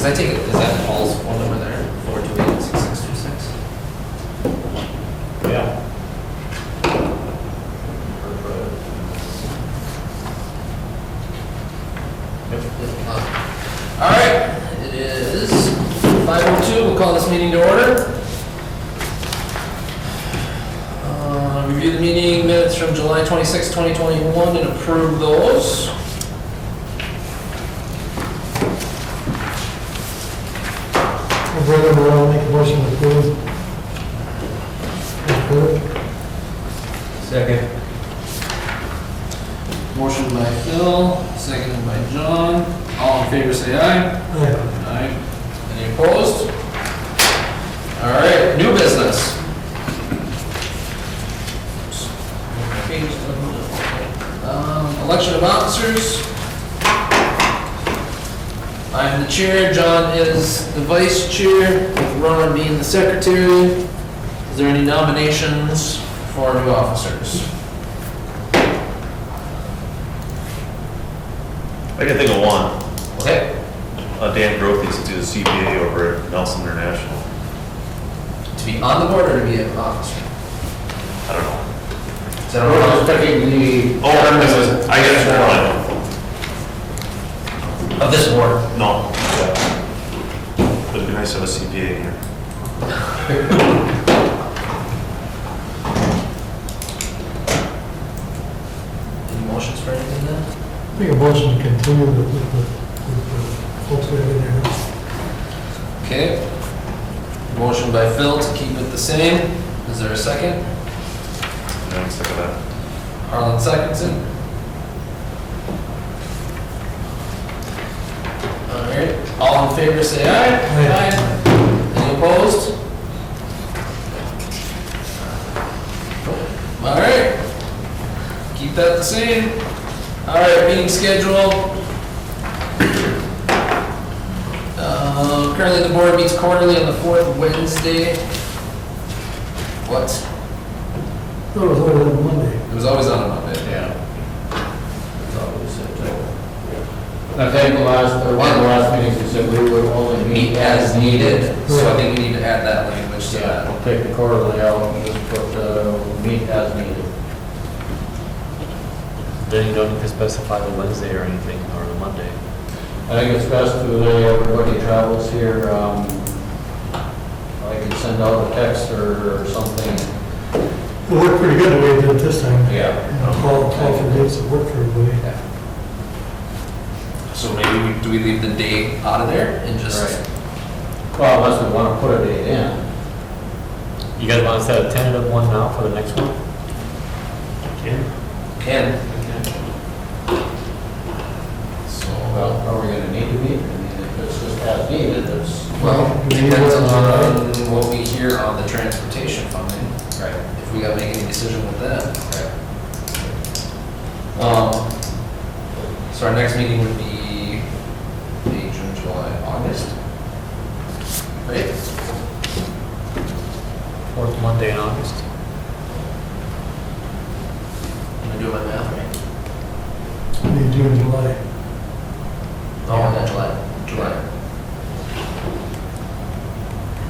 Cause I take it, is that Paul's phone number there, 428-6626? Yeah. All right, it is 5:02, we'll call this meeting to order. Review the meeting minutes from July 26, 2021 and approve those. Brother, will make a motion to approve. Second. Motion by Phil, seconded by John. All in favor say aye. Aye. Aye. Any opposed? All right, new business. Election of officers. I'm the chair, John is the vice chair, with Ron being the secretary. Is there any nominations for new officers? I can think of one. Okay. Dan Grothe used to do the CPA over at Nelson International. To be on the board or to be an officer? I don't know. Is that all? Taking the. Oh, I guess one. Of this board? No. But it'd be nice to have a CPA here. Any motions for anything then? Make a motion to continue with the folks that are in there. Okay. Motion by Phil to keep it the same. Is there a second? No, I'm sick of that. Harlan seconds it. All right. All in favor say aye. Aye. Any opposed? All right. Keep that the same. All right, meeting schedule. Currently, the board meets quarterly on the fourth Wednesday. What? That was over on Monday. It was always on a Monday. Yeah. I think the last, or one of the last meetings, we said we would only Meet as needed, so I think we need to add that language to Yeah, that. we'll take the quarterly out and just put, meet as needed. Then you don't need to specify the Wednesday or anything, or the Monday. I think it's best to let everybody travels here, I can send out a text or something. It worked pretty good the way it did this time. Yeah. Call for dates that work for everybody. So maybe, do we leave the date out of there and just? Right. Well, unless we want to put a date in. You guys want to set a tentative one now for the next one? Can. So, Well, are we gonna need to meet? I mean, if it's just as needed, it's. well, Do we need depends one on what we hear on the transportation funding. Right. If we gotta make any decision with that. So our next meeting would be May, June, July, August. Right? Fourth Monday in August? Am I doing my math right? Maybe June, July. Oh, yeah, July.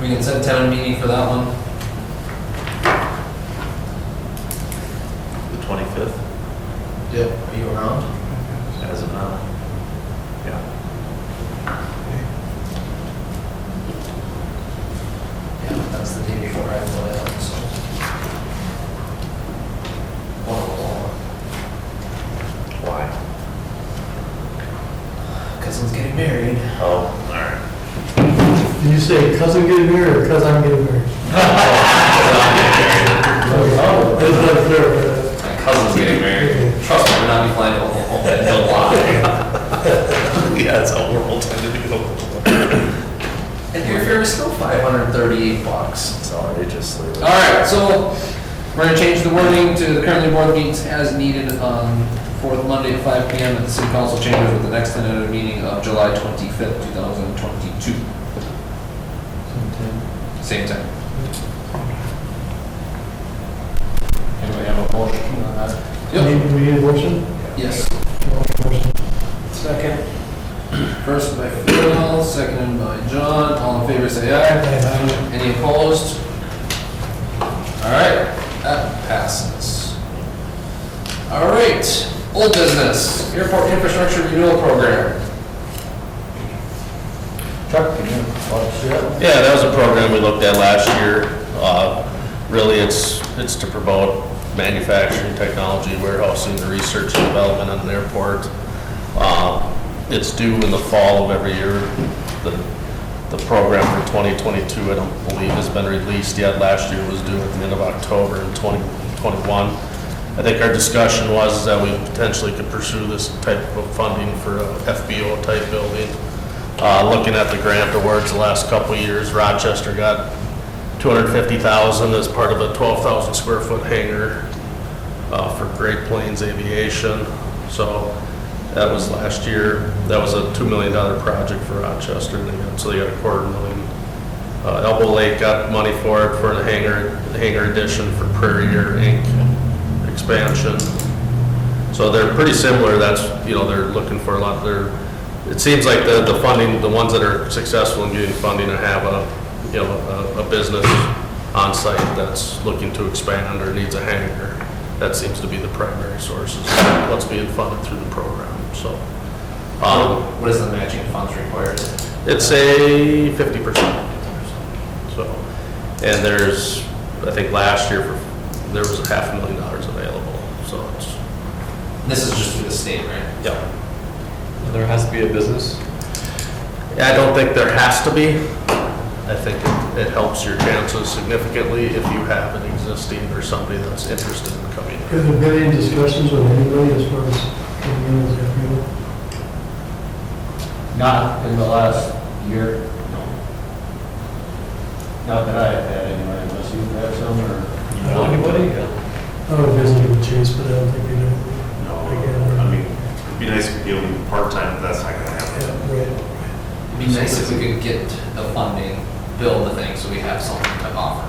We can set town meeting for that one. The 25th, Yep. Are you around? as of now. Yeah. Yeah, that's the day before I fly out, so. Why? Cousin's getting married. Oh, all right. Did you say cousin getting married or cousin getting married? Oh, That's not fair. My cousin's getting married. Trust me, we're not be flying a lot. Yeah, it's a horrible time to do. And airfare is still $538. It's outrageously. All right, so we're gonna change the wording to the currently board meets as needed on fourth Monday at 5 p.m. at the city council chambers with the next tentative meeting of July 25th, 2022. Same time. Can we have a motion on that? Do we need a motion? Yes. Motion. Second. First by Phil, second seconded by John. All in favor, say aye. Any opposed? All right, that passes. All right, old business, airport infrastructure renewal program. Chuck, can you watch that? Yeah, that was a program we looked at last year. Really, it's to promote manufacturing, technology, warehousing, the research and development at an airport. It's due in the fall of every year. The program for 2022, I don't believe has been released yet. Last year was due at the end of October in 2021. I think our discussion was that we potentially could pursue this type of funding for a FBO type building. Looking at the grant awards the last couple of years, Rochester got $250,000 as part of a 12,000 square foot hangar for Great Plains Aviation. So that was last year. That was a $2 million project for Rochester. So they got $250,000. Elbow Lake got money for it for the hangar addition for Prairie Air Inc. expansion. So they're pretty similar. That's, they're looking for a lot. It seems like the funding, the ones that are successful in getting funding and have a business on site that's looking to expand or needs a hangar. That seems to be the primary sources of what's being funded through the program. So, What is the matching funds required? it's a 50%. So, and there's, I think last year there was $500,000 available. So it's, This is just through the state, right? yeah. There has to be a business. I don't think there has to be. I think it helps your chances significantly if you have an existing or somebody that's interested in coming in. Have there been any discussions with anybody as far as coming in as FBO? Not in the last year, no. Not that I have had anyway, unless you've had some or. Anybody? I would visit with Chase, but I don't think we do. No, I mean, it'd be nice if we give them part-time, but that's not gonna happen. Yeah, right. It'd be nice if we could get the funding, build the thing, so we have something to offer.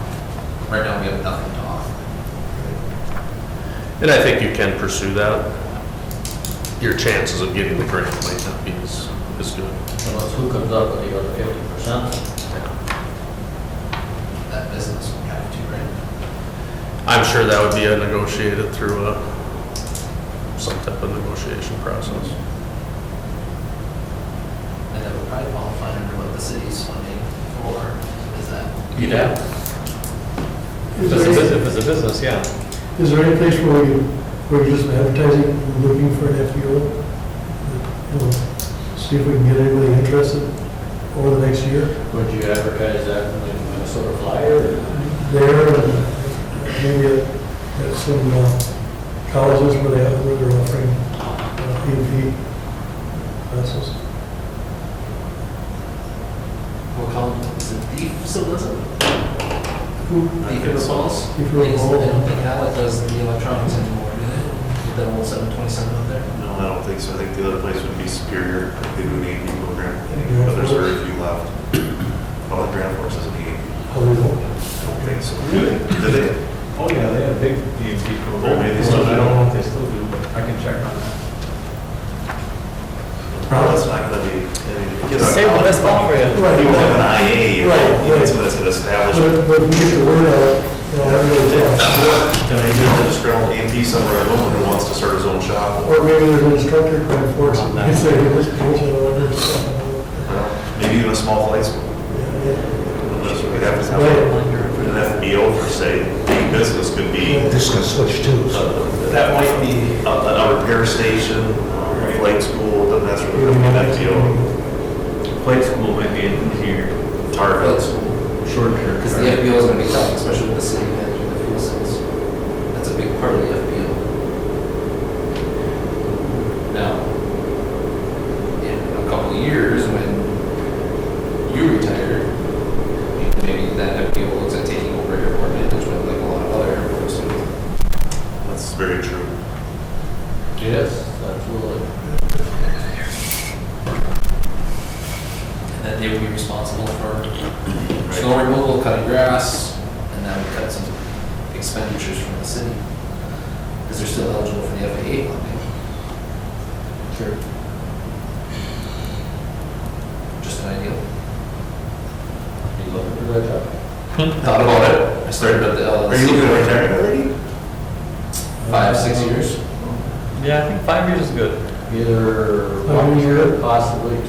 Right now, we have nothing to offer. And I think you can pursue that. Your chances of getting the grant might not be as good. Unless who comes up with the other 50%? That business would have to, right? I'm sure that would be negotiated through some type of negotiation process. And that would probably qualify under what the city's funding for, is that? You'd have. Is If there it's a business, yeah. Is there any place where we're just advertising, looking for an FBO? See if we can get anybody interested over the next year? Would you advertise that in the Minnesota Flyer? There, and maybe at some colleges where they're offering EMP classes. We'll call it, is it Deep still does it? Deep River Falls? Deep River I Falls. don't think Alec does the electronics anymore, do they? With that old 727 up there? No, I don't think so. I think the other place would be Superior, they do an AP program, Grant but there's Force? very few left. Well, Grand Force is an AP. How they don't. I don't think so. Do they? Oh, yeah, they have a big DMV Oh, maybe they still do. I don't know if they still do, but I can check on that. Well, that's not gonna be, I mean, if you get Save the best ball for you. Right. You have an IA, you Right, know, right. so that's an established. But if we get the word out, everybody talks. Can I use a disgruntled MP somewhere in Wilmington who wants to start his own shop? Or maybe there's an instructor trying to force it. They say, hey, this person, I want to do something. Well, maybe even a small flight school. Unless we'd have to have an FBO per se, the business could be, This can switch too. that might be a repair station, a flight school, then that's really gonna be an FBO. Flight school might be in here. Target. Short term. Because the FBO is going to be tough, especially with the city managing the fuel cells. That's a big part of the FBO. Now, in a couple of years, when you retire, maybe that FBO looks at taking over airport management like a lot of other airports do. That's very true. Yes, absolutely. And then they would be responsible for snow removal, cutting grass, and that would cut some expenditures from the city. Because they're still eligible for the FAA funding. Sure. Just an idea. Thought about it. I started at the LLC. Are you looking at retiring already? 5-6 years. Yeah, I think 5 years is good. Either 1 year, possibly 2.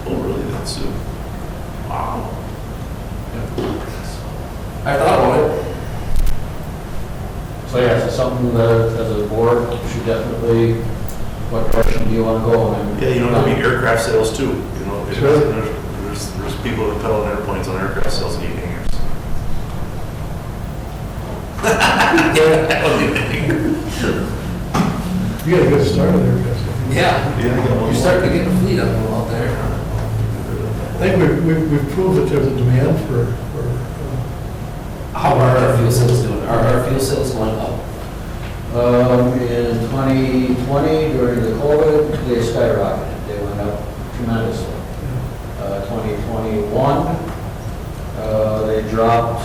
Oh, really, that's soon. Wow. I thought about it. So yeah, it's something that as a board should definitely, what direction do you want to go in? Yeah, you know, there'll be aircraft sales too, you know. Sure. There's people that pedal on airplanes on aircraft sales and eat hangers. You got a good start there, Chris. Yeah. Yeah, You're starting to get a fleet of them out there. I think we've proved that there's a demand for How are our fuel sales doing? Are our fuel sales going up? In 2020, during the COVID, they skyrocketed. They went up tremendously. 2021, they dropped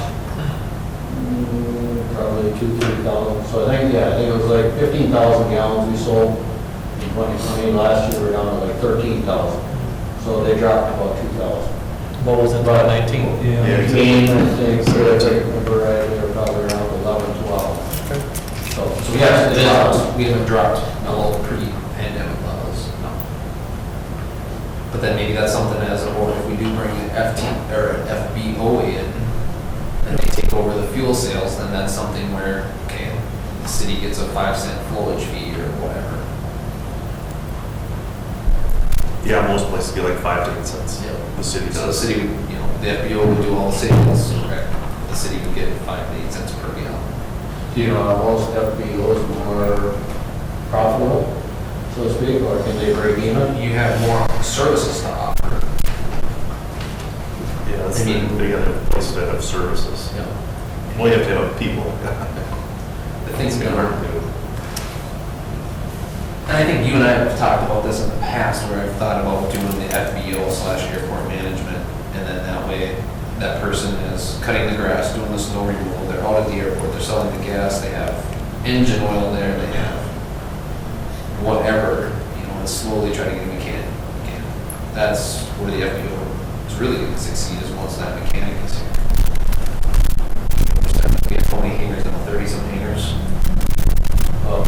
probably 2,000-3,000. So I think it was like 15,000 gallons we sold in 2020. Last year we were down to like 13,000. So they dropped about 2,000. What was it, about 19? Yeah. 18, I think, so I take a number right, they're probably around 11, 12. So yes, it is. We haven't dropped below pre-pandemic levels, no. But then maybe that's something as a board, if we do bring an FT or an FBO in, and they take over the fuel sales, then that's something where, okay, the city gets a 5-cent flowage fee or whatever. Yeah, most places get like 5 to 10 cents. Yep. The city So the does. city, would, you know, the FBO would do all the sales, correct? The city would get 5 to 8 cents per gallon. Do you know, are most FBOs more profitable, so to speak, or can they break even? You have more services to offer. Yeah, that's I mean- they gotta have places that have services. You know, Well, you have to have people. the things It's can gonna work. hard to do. And I think you and I have talked about this in the past, where I've thought about doing the FBO/airport management, and then that way, that person is cutting the grass, doing the snow removal, they're out at the airport, they're selling the gas, they have engine oil there, they have whatever, you know, and slowly try to get a mechanic. That's where the FBO is really going to succeed, is once that mechanic is here. We have 20 hangars and 30-some hangars.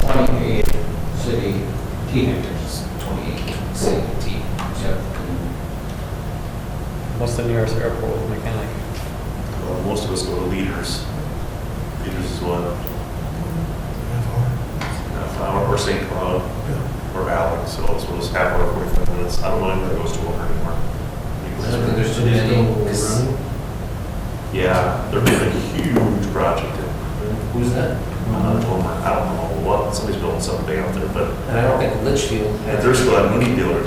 28 city teenagers. 28 city team. Yep. What's the nearest airport with a mechanic? Well, most of us go to Leaders. Leaders is one, half hour, or St. Cloud, or Alex, so it's half hour, 45 minutes. I don't know if that goes to work anymore. I don't think there's too many. 'Cause Yeah, they're making a huge project in, Who's that? Homer. I don't know what, somebody's building something big out there, but And I don't think Litchfield. and there's still a Mooney dealer,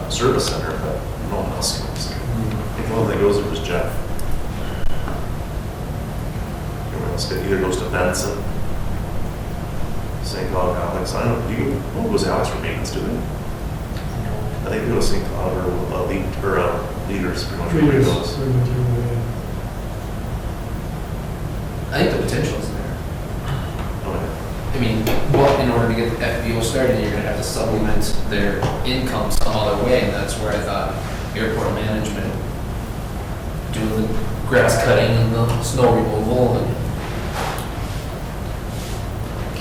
service center, but no one else goes. I think the only thing goes there was Jeff. Everyone else either goes to Benson, St. Cloud, Alex. I don't know, who goes to Alex for maintenance, do they? I think they go to St. Cloud or Leaders, pretty much everybody goes. I think the potential's there. Okay. I mean, well, in order to get the FBO started, you're gonna have to supplement their income some other way, and that's where I thought airport management, doing the grass cutting and the snow removal,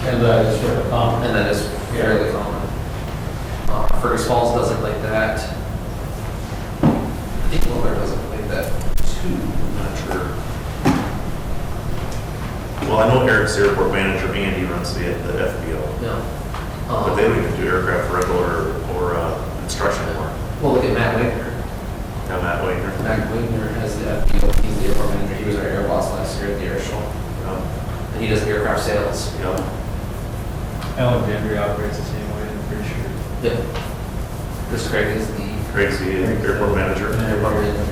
And that is sort of common. and that is fairly common. Fergus Falls doesn't like that. I think Willard doesn't like that too, I'm not sure. Well, I know Eric's airport manager, Andy, runs the FBO, No. but they don't even do aircraft rental or construction work. Well, look at Matt Wagner. Now Matt Wagner. Matt Wagner has the FBO, he's the airport manager, he was our air boss last year at the air show. And he does aircraft sales. Yeah. Alexandria operates the same way, I'm pretty sure. Yep. Chris Craig is the Craig's the airport manager. airport manager.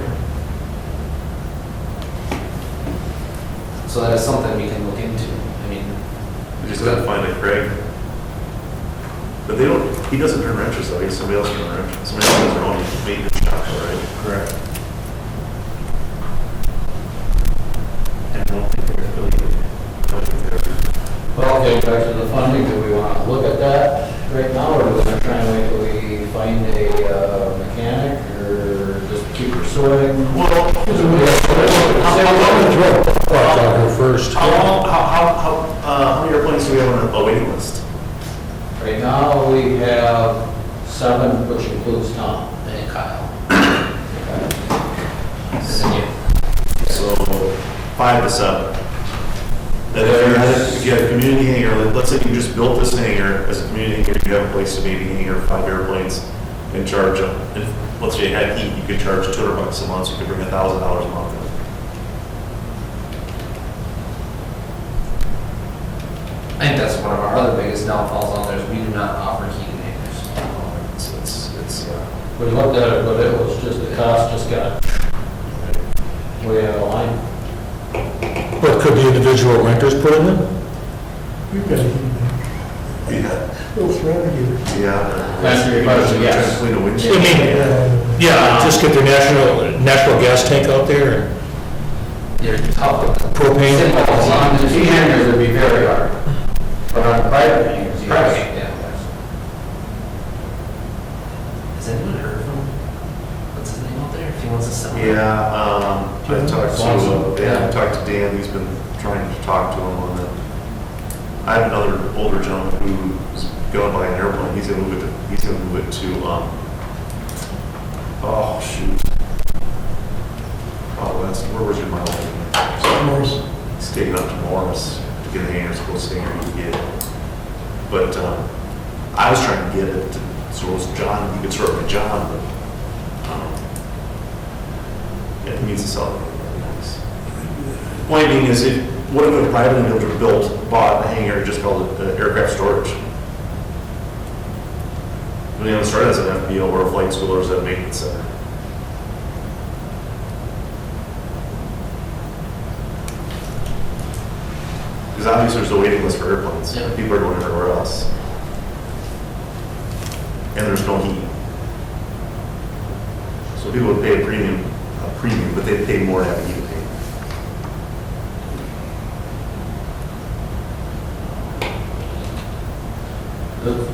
So that is something we can look into. I mean, We just gotta find a Craig. But they don't, he doesn't turn wrenches though, he's somebody else turn wrenches. Somebody else has their own maintenance shop, right? Correct. And I don't think they're affiliated. I don't think they're. Well, okay, back to the funding, do we want to look at that right now, or do we want to try and wait till we find a mechanic, or just keep pursuing. Well, First. how many airplanes do we have on a waiting list? Right now, we have 7, which includes Tom. And Kyle. So 5 to 7. Then if you had a community hangar, let's say you just built this hangar as a community hangar, you have a place to maybe hangar 5 airplanes and charge them. And let's say you had heat, you could charge $200 a month, so you could bring $1,000 a month in. I think that's one of our other biggest downfalls on there is we do not offer heated hangars. It's We looked at it, but it was just, the cost just got way out of line. But could the individual renters put them in? We've got a yeah, little surrounding heater. yeah. Answer your question, yes. Clean the I windshield. mean, yeah, just get their natural gas tank out there, You're tough with them. propane. On the T hangers, it'd be very hard. But on private hangars, yes. Private, yeah. Has anyone heard from, what's his name out there, if he wants to sell? Yeah, I talked Swanson. to, I talked to Dan, he's been trying to talk to him on that. I have another older gentleman who's going to buy an airplane, he's gonna move it to, oh, shoot. Oh, where was your mile? Morris. He's taking up to Morris to get a hangar, it's close hangar you can get. But, I was trying to get it, so it was John, you could start with John, but, yeah, he needs to sell it. Point being is, what if a private individual bought a hangar and just called it aircraft storage? When you start as an FBO or a flight school or as a maintenance center. Because obviously there's a waiting list for airplanes. Yeah. People are going everywhere else. And there's no heat. So people would pay a premium, but they'd pay more to have a heat tank.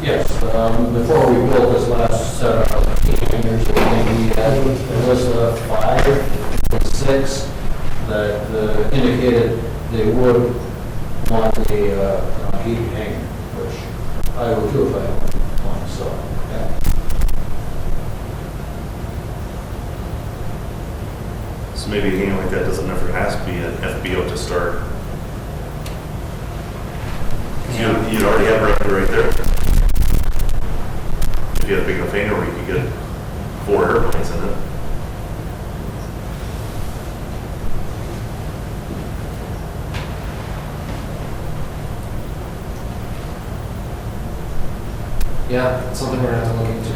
Yes, before we built this last set of hangars, I think we had a list of 5 or 6 that indicated they would want a heated hangar, which I would do if I had one, so, yeah. So maybe a hangar like that doesn't ever have to be an FBO to start. You'd already have revenue right there. If you had a big enough hangar where you could get 4 airplanes in it. Yeah, it's something we're gonna have to look into.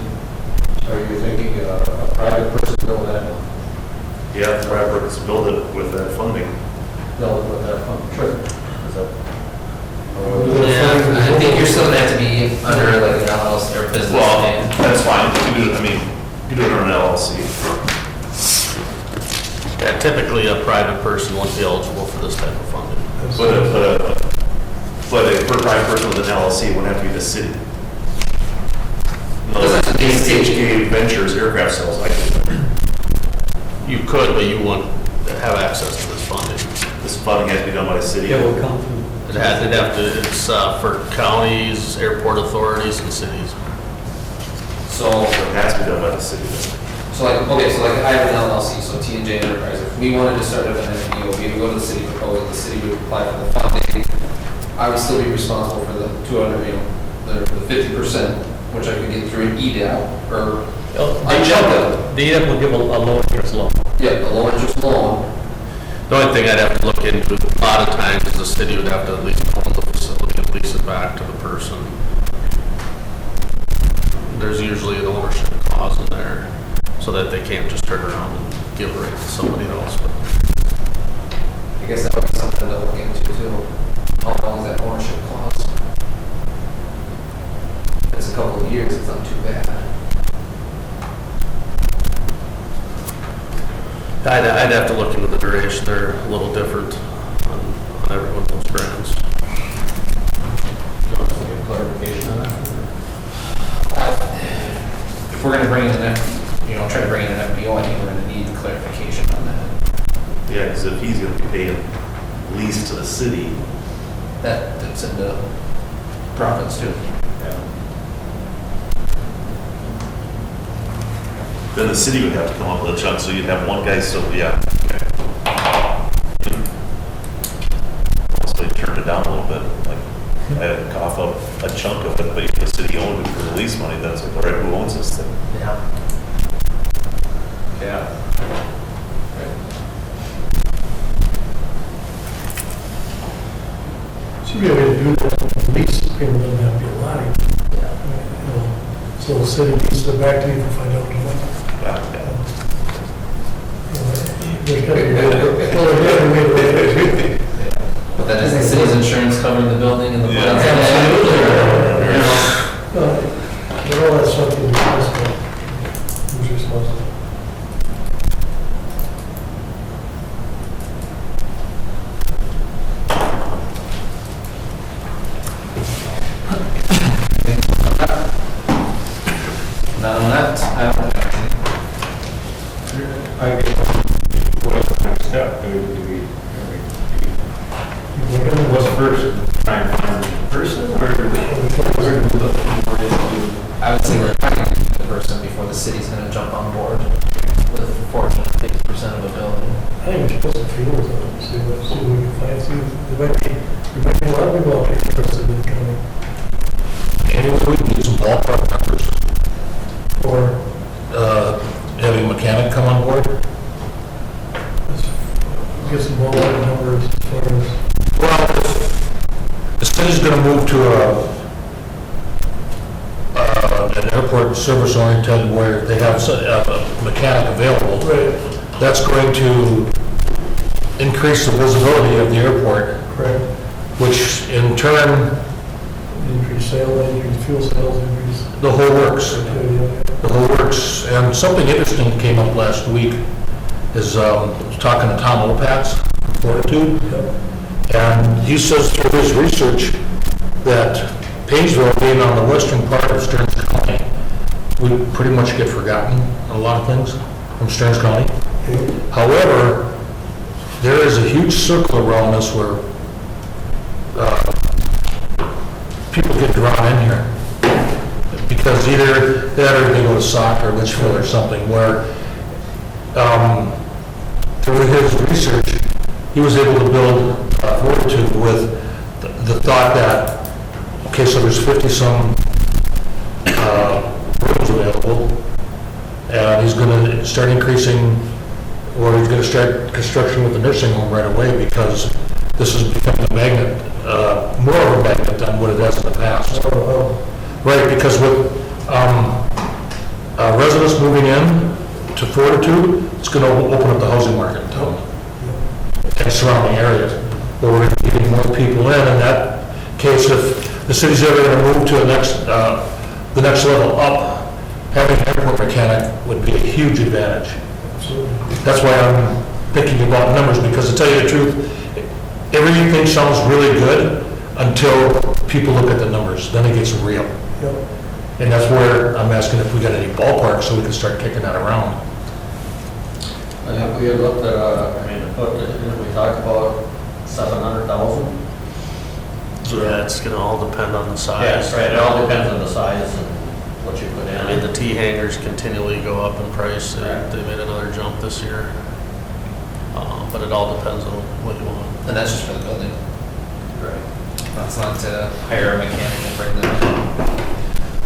Are you thinking a private person build that, Yeah, the private workers build it with that funding. build it with that fund? Sure. Is that? Yeah, I think you're still gonna have to be under like an LLC or business name. That's fine. You do it, I mean, you do it on an LLC. Yeah, typically a private person wouldn't be eligible for this type of funding. But a per private person with an LLC wouldn't have to be the city. No, Doesn't have to be the city. HK Ventures aircraft sales, I think. You could, but you wouldn't have access to this funding. This funding has to be done by the city. will come through. It'd have to, it's for counties, airport authorities, and cities. So, It has to be done by the city. so like, okay, so like I have an LLC, so T&J Enterprise, if we wanted to start up an FBO, we would go to the city, propose it, the city would apply for the funding. I would still be responsible for the 200, the 50%, which I could get through an EDAP, or a jump The EDAP will give a low interest loan. yeah, a low interest loan. The only thing I'd have to look into, a lot of times, is the city would have to at least own the facility and lease it back to the person. There's usually an ownership clause in there, so that they can't just turn around and give it right to somebody else. But I guess that would be something to look into too. How long is that ownership clause? If it's a couple of years, it's not too bad. I'd have to look into the duration. They're a little different on every one of those grants. Do you want to get clarification on that? If we're gonna bring in try to bring in an FBO, I think we're gonna need Yeah, because if he's gonna be paying lease to the city, That dips into profits too. then the city would have to come up with a chunk, so you'd have one guy still, yeah. So they turned it down a little bit, like, I had to cough up a chunk of it, but if the city owned it for the lease money, that's like, all right, who owns this thing? Yeah. Yeah. Should be a way to do that, at least payment doesn't have to be a lot. So the city needs to back to you for $5 a month. Yeah. There's gotta be a way to, well, there's gotta be a way to do it. But then is the city's insurance covering the building and the Yeah. plans? Absolutely. But all that stuff will be possible. Who's responsible? Not on that, I don't have anything. I guess, what's the next step? What's first? Try and find the person, or do we look more into? I would say we're finding the person before the city's gonna jump on board with 40-50% of a building. I think we should put some feelers on it, see what we can find, see, there might be a lot of people out there interested in coming, Anyway, we need some ballpark numbers. or, Having a mechanic come on board. get some more numbers as far as, Well, the city's gonna move to an airport service oriented where they have a mechanic available. right, That's going to increase the visibility of the airport, correct, which in turn, increase sales, increase fuel sales, increase the whole works. activity. The whole works. And something interesting came up last week is, talking to Tom Opatz from Fortitude. And he says through his research that Painesville being on the western part of Stearns County, we pretty much get forgotten on a lot of things from Stearns County. However, there is a huge circle around us where people get drawn in here. Because either that or they go to soccer, Litchfield or something, where through his research, he was able to build Fortitude with the thought that, okay, so there's 50-some rooms available, and he's going to start increasing, or he's going to start construction with the nursing home right away, because this is becoming a magnet, more of a magnet than what it has in the past. Right, because with residents moving in to Fortitude, it's going to open up the housing market in town and surrounding areas. But we're going to be getting more people in that case, if the city's ever going to move to the next level up, having an airport mechanic would be a huge advantage. That's why I'm thinking about numbers, because to tell you the truth, everything sounds really good until people look at the numbers, then it gets real. And that's where I'm asking if we got any ballpark so we can start kicking that around. I think we had looked at, we talked about 700,000. Yeah, it's gonna all depend on the size. Yes, right, it all depends on the size and what you put in. I mean, the T hangers continually go up in price. They made another jump this year. But it all depends on what you want. And that's just for the building. Right. That's not to hire a mechanic and bring them in.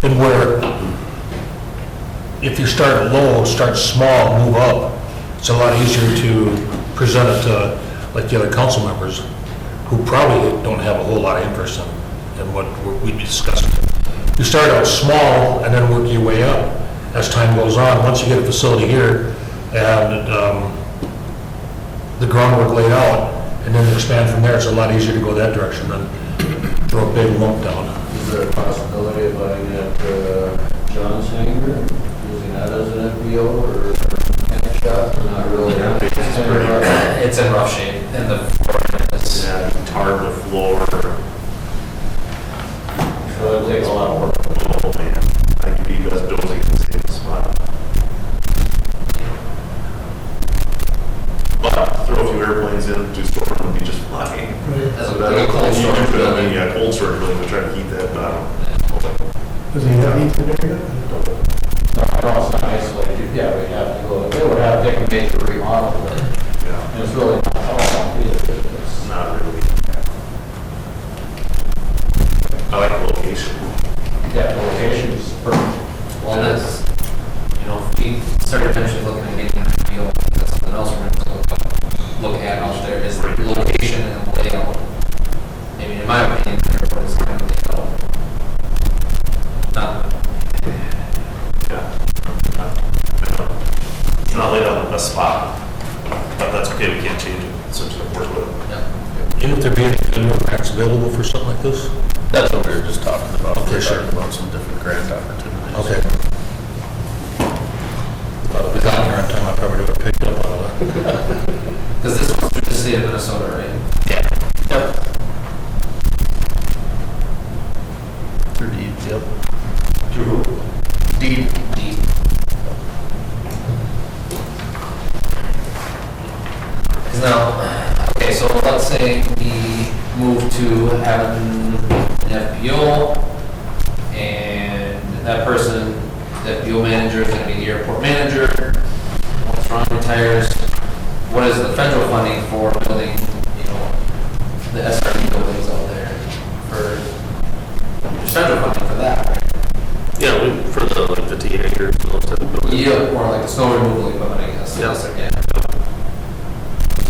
And where, if you start low, start small, move up, it's a lot easier to present it to, like the other council members, who probably don't have a whole lot of interest in what we'd be discussing. You start out small and then work your way up as time goes on. Once you get a facility here and the groundwork laid out, and then expand from there, it's a lot easier to go that direction than throw a big lump down. Is there a possibility of buying that John's hanger, using that as an FBO or mechanic shop, or not really? It's in rough shape, and the floor is, Yeah, tar the floor. So it takes a lot of work. Oh, man, I could be best building in the same spot. But throw a few airplanes in, do storm, and be just flying. As a So that- like a cold you storage do put, I mean, building. yeah, cold storage building, to try to heat that, Does he have heat in there yet? No, it's not isolated, yeah, we have to go, they would have to take a major remodel there. yeah, And it's really not all either. It's not really. I like the location. Yeah, the location is perfect. Well, that's, if we start eventually looking at getting an IPO, that's something else we're going to look at out there, is the location and the layout. I mean, in my opinion, the airport is kind of laid out. Not, Yeah. It's not laid out in the best spot, but that's okay, we can't change it, so just work with it. yeah. Even if there be any new grants available for something like this? That's what we were just talking about. Okay, We're sure. talking about some different grant opportunities. Okay. Thought it was on there on time, I probably would have picked up on that. Because this was through the state of Minnesota, right? Yeah. Yep. Through deed, yep. Deed. Deep. Because now, okay, so let's say we move to having an FPO, and that person, the FPO manager is going to be the airport manager. Once Ron retires, what is the federal funding for building, the SRE buildings out there? There's federal funding for that, right? Yeah, for the T hangers and those type of buildings. Yeah, or like the snow removal equipment, I guess. Yeah. So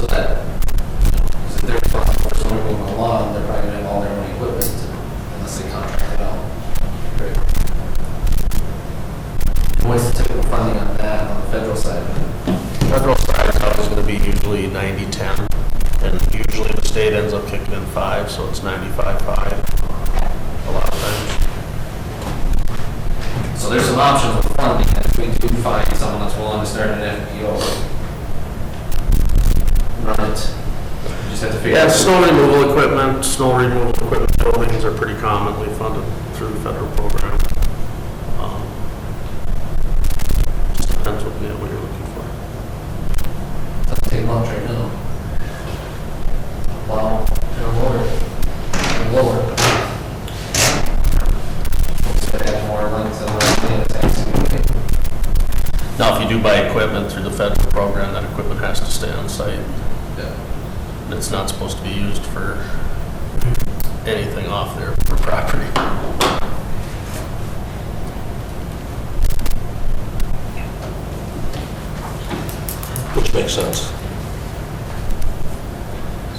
that, because if they're responsible for snow removal on the lawn, they're probably gonna have all their own equipment unless they contract it out. Right. What's the typical funding on that on the federal side? Federal side is always gonna be usually 90-10, and usually the state ends up kicking in 5, so it's 95-5 a lot of times. So there's some options with funding, and if we do find someone that's willing to start an FPO, run it, you just have to figure Yeah, out. snow removal equipment buildings are pretty commonly funded through the federal program. Just depends what you're looking for. Doesn't take much right now. Wow, and a lower. And lower. So they have more length and less tanks. Now, if you do buy equipment through the federal program, that equipment has to stay on site. Yeah. And it's not supposed to be used for anything off their property. Which makes sense.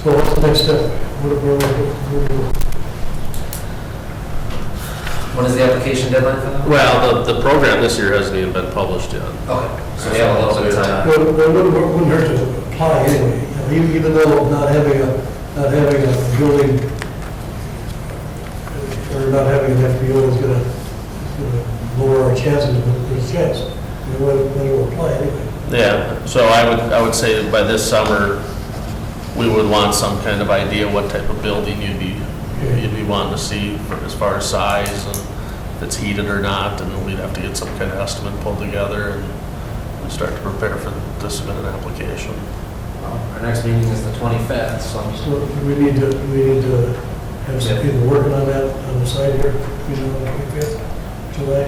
So what's the next step? What When is the application deadline for that? Well, the program this year hasn't even been published yet. Okay, so we have a little bit of time. wouldn't hurt to apply anyway, even though not having a building, or not having an FPO is gonna lower our chances, but there's a chance. We want to apply anyway. Yeah, so I would say that by this summer, we would want some kind of idea what type of building you'd be wanting to see as far as size and if it's heated or not, and we'd have to get some kind of estimate pulled together and start to prepare to submit an application. Our next meeting is the 25th, so I'm just, So we need to have some people working on that on the side here, on the 25th, July.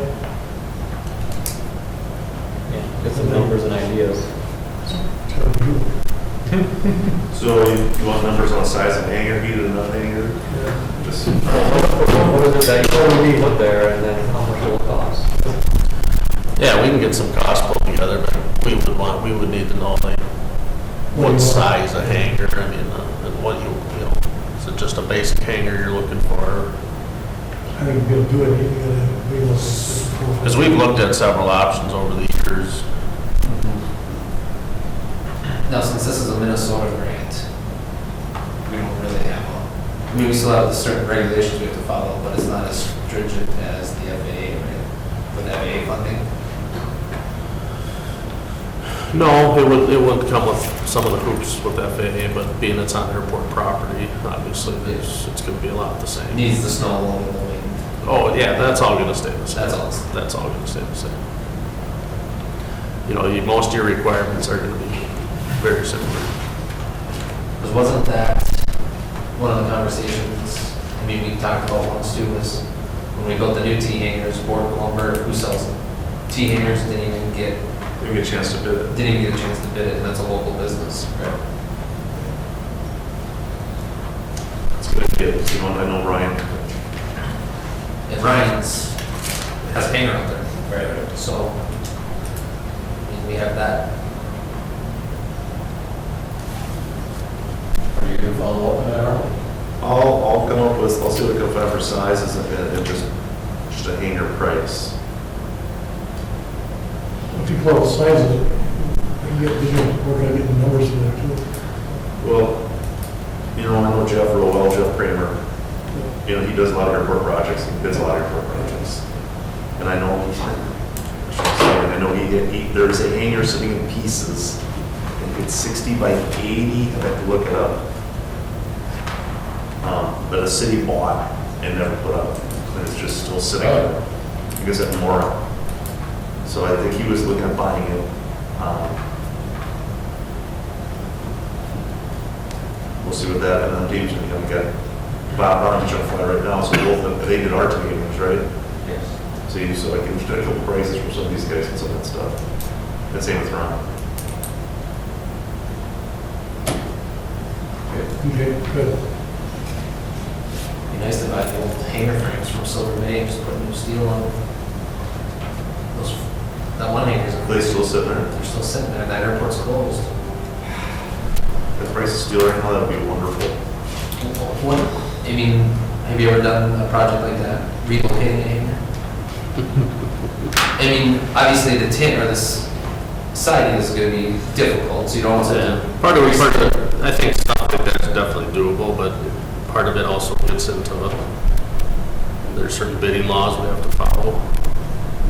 Yeah, get some numbers and ideas. So you want numbers on the size of hangar, heated and unhangar? Yeah. Just, What is it that you put there, and then how much it will cost? Yeah, we can get some costs pulled together, but we would need to know like what size a hangar, I mean, and what is it just a basic hangar you're looking for? I think we'll do it, you gotta, we will. Because we've looked at several options over the years. now since this is a Minnesota grant, we don't really have I mean, we still have the certain regulations we have to follow, but it's not as stringent as the FAA, right? With FAA funding. No, it wouldn't come with some of the hoops with FAA, but being it's on airport property, obviously, it's gonna be a lot the It same. needs the snow load, the wind. Oh, yeah, that's all gonna stay the same. That's all. That's all gonna stay the same. Most of your requirements are gonna be very similar. wasn't that one of the conversations, I mean, we talked about once too, was when we built the new T hangers, Board Lumber, who sells them? T hangers didn't even get Didn't get a chance to bid it. didn't even get a chance to bid it, and that's a local business. Right. It's a good idea, because, you know, I know Ryan. And Ryan's has a hanger out there. Right. So, I mean, we have that. Are you gonna follow up on that, Arlen? I'll come up with, I'll see what I can find for sizes and just a hanger price. If you pull out the sizes, you can get, we're gonna get the numbers in there too. Well, you know, I know Jeff real well, Jeff Kramer. You know, he does a lot of airport projects, he bids a lot of airport projects. And I know, there's a hanger sitting in pieces, and it's 60 by 80, I have to look it up. That a city bought and never put up, and it's just still sitting there. Because at Mora. So I think he was looking at buying it. We'll see what that, and then James, you know, we got Bob Armitage on fire right now, so both of them, they did our two games, right? Yes. So I can get a couple prices from some of these guys and some of that stuff. And same with Ron. Okay, good. Be nice to buy the old hanger frames from Silver Bay, just put new steel on them. Those, that one hanger's, They still sitting there. they're still sitting there, that airport's closed. The price of steel right now, that'd be wonderful. What, I mean, have you ever done a project like that, relocating a hanger? I mean, obviously the tin or this siding is gonna be difficult, so you don't want to. Part of it, I think stuff like that is definitely doable, but part of it also gets into, there's certain bidding laws we have to follow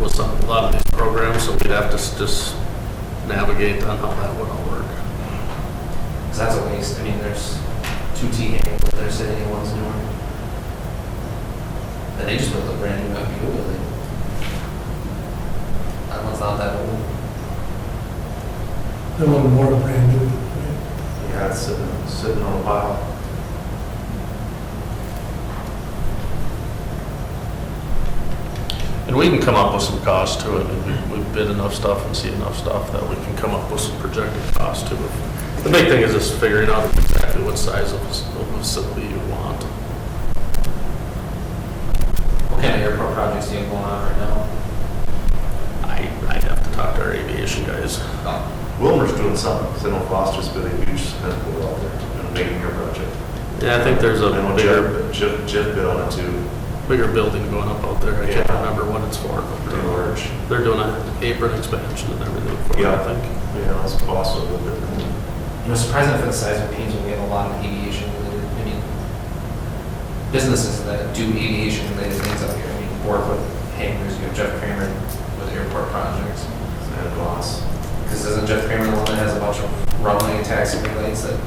with a lot of these programs, so we'd have to just navigate on how that would all work. Because that's a waste. I mean, there's 2 T hangers that are sitting in one's newer. And they just built a brand new FBO building. That one's not that old. That one more brand new, right? Yeah, it's sitting on a pile. And we can come up with some costs to it. We bid enough stuff and see enough stuff that we can come up with some projected costs to it. The big thing is just figuring out exactly what size of facility you want. What kind of airport projects do you have going on right now? I'd have to talk to our aviation guys. Wilmer's doing something, because I know Foster's been a huge cement builder out there, and a big hanger project. Yeah, I think there's a I know bigger Jeff bid on it too. building going up out there. I can't Yeah. remember what it's for. Pretty But large. they're doing an apron expansion and everything for it, Yeah. I think. Yeah, that's Foster. You know, surprisingly for the size of Painesville, we have a lot of aviation related, I mean, businesses that do aviation related things out here. I mean, work with hangars, you have Jeff Kramer with airport projects. And Voss. Because isn't Jeff Kramer the one that has a bunch of runway and taxiway lights that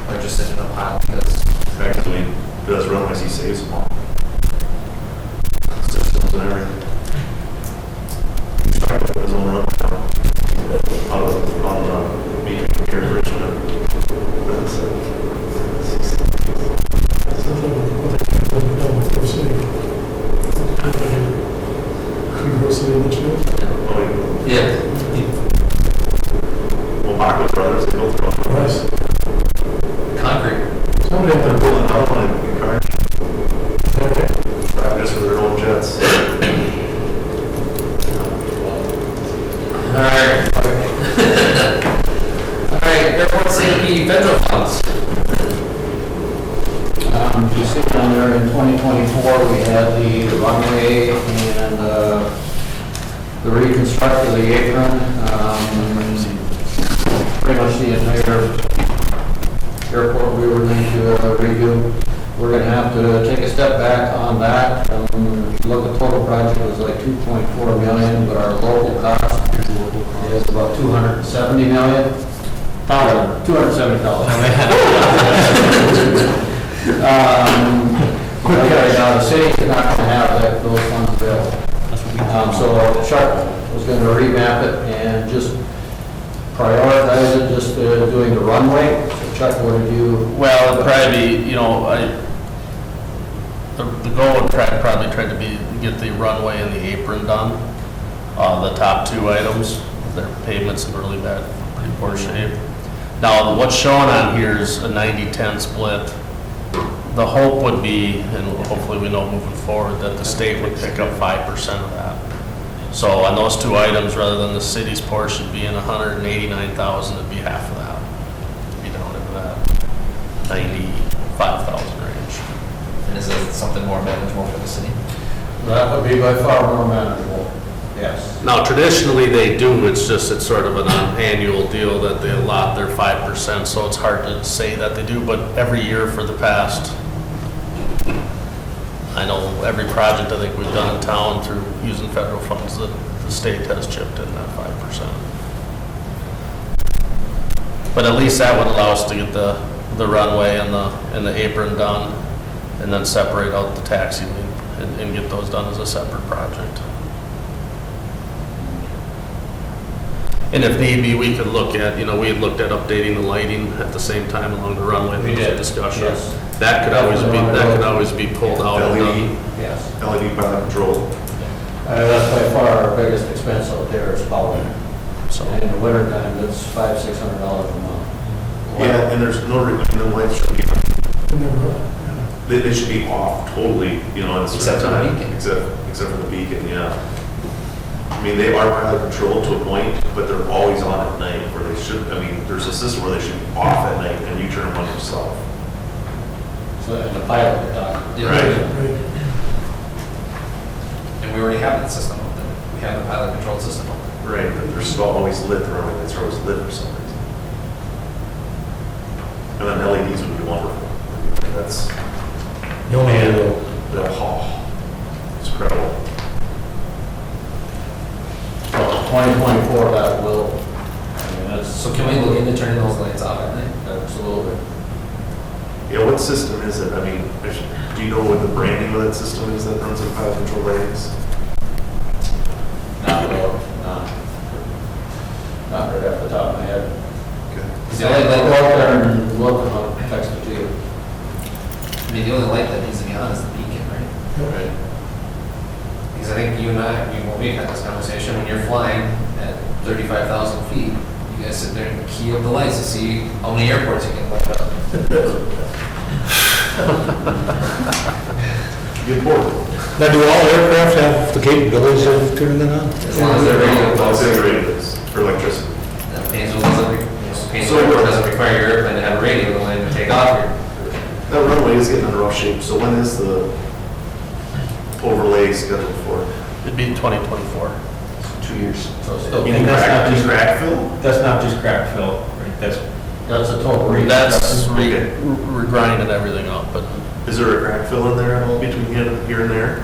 are just sitting in a pile because Actually, he does runways, he saves them all. Systems and everything. He's trying to put his own run down. On the beach here in Richmond. That's Oh, yeah. well, Marco Brothers, they built their own runs. Concrete. Somebody They're up building another one in Carnegie. Practice for their own jets. Alright. Alright, airport safety federal funds. You see down there in 2024, we had the runway and the reconstruct of the apron. Pretty much the entire airport we were going to redo. We're going to have to take a step back on that. Look, the total project was like 2.4 million, but our local cost is about 270 million. $270. Okay, now the city's not going to have those funds available. So Sharp was going to remap it and just prioritize it, just doing the runway. Chuck, what did you? Well, it'd probably be, the goal would probably try to be, get the runway and the apron done. The top two items, their pavement's in really bad, pretty poor shape. Now, what's shown on here is a 90-10 split. The hope would be, and hopefully we know moving forward, that the state would pick up 5% of that. So on those two items, rather than the city's portion being 189,000, it'd be half of that. It'd be down into that 95,000 range. And is it something more manageable for the city? That would be by far more manageable, yes. Now, traditionally, they do, it's sort of an annual deal that they allot their 5%, so it's hard to say that they do, but every year for the past, I know every project I think we've done in town through using federal funds, the state has chipped in that 5%. But at least that would allow us to get the runway and the apron done, and then separate out the taxi lane and get those done as a separate project. And if need be, we could look at, we had looked at updating the lighting at the same time along the runway. We There did, was a discussion. yes. That could always be pulled out and done. Yes. LED pilot control. That's by far our biggest expense out there is power. So, And in the winter time, it's $500-600 a month. Yeah, and there's no, the lights should be, they should be off totally, at a Except for certain the time. beacon. Except for the beacon, yeah. I mean, they are pilot controlled to a point, but they're always on at night where they should, there's a system where they should be off at night and you turn them on yourself. So, and the pilot, you're talking. Yeah. Right. And we already have that system up there. We have the pilot control system up there. Right, but they're still always lit, they're always lit for some reason. And then LEDs would be wonderful. That's, The only, it's incredible. Well, 2024, that will, that's. So can we look into turning those lights off at night? Absolutely. Yeah, what system is it? Do you know what the branding of that system is that runs the pilot control ratings? Not right off the top of my head. Okay. Is the only Go light, out there and look, and I'll text it to you. the only light that needs to be on is the beacon, right? Right. Because I think you and I, we've had this conversation, when you're flying at 35,000 feet, you guys sit there and key up the lights to see how many airports you can light up. Good board. now do all aircraft have the capabilities of turning it on? As long as they're radio. I'll say the radios for electricity. Painesville doesn't require your airplane to have a radio when you take off here. That runway is getting in rough shape, so when is the overlay scheduled for? it'd be 2024. 2 years. So still, You mean crack fill? That's not just crack fill, right? That's that's a total re. That's Okay. we're grinding everything up, but Is there a crack fill in there at all between here and there?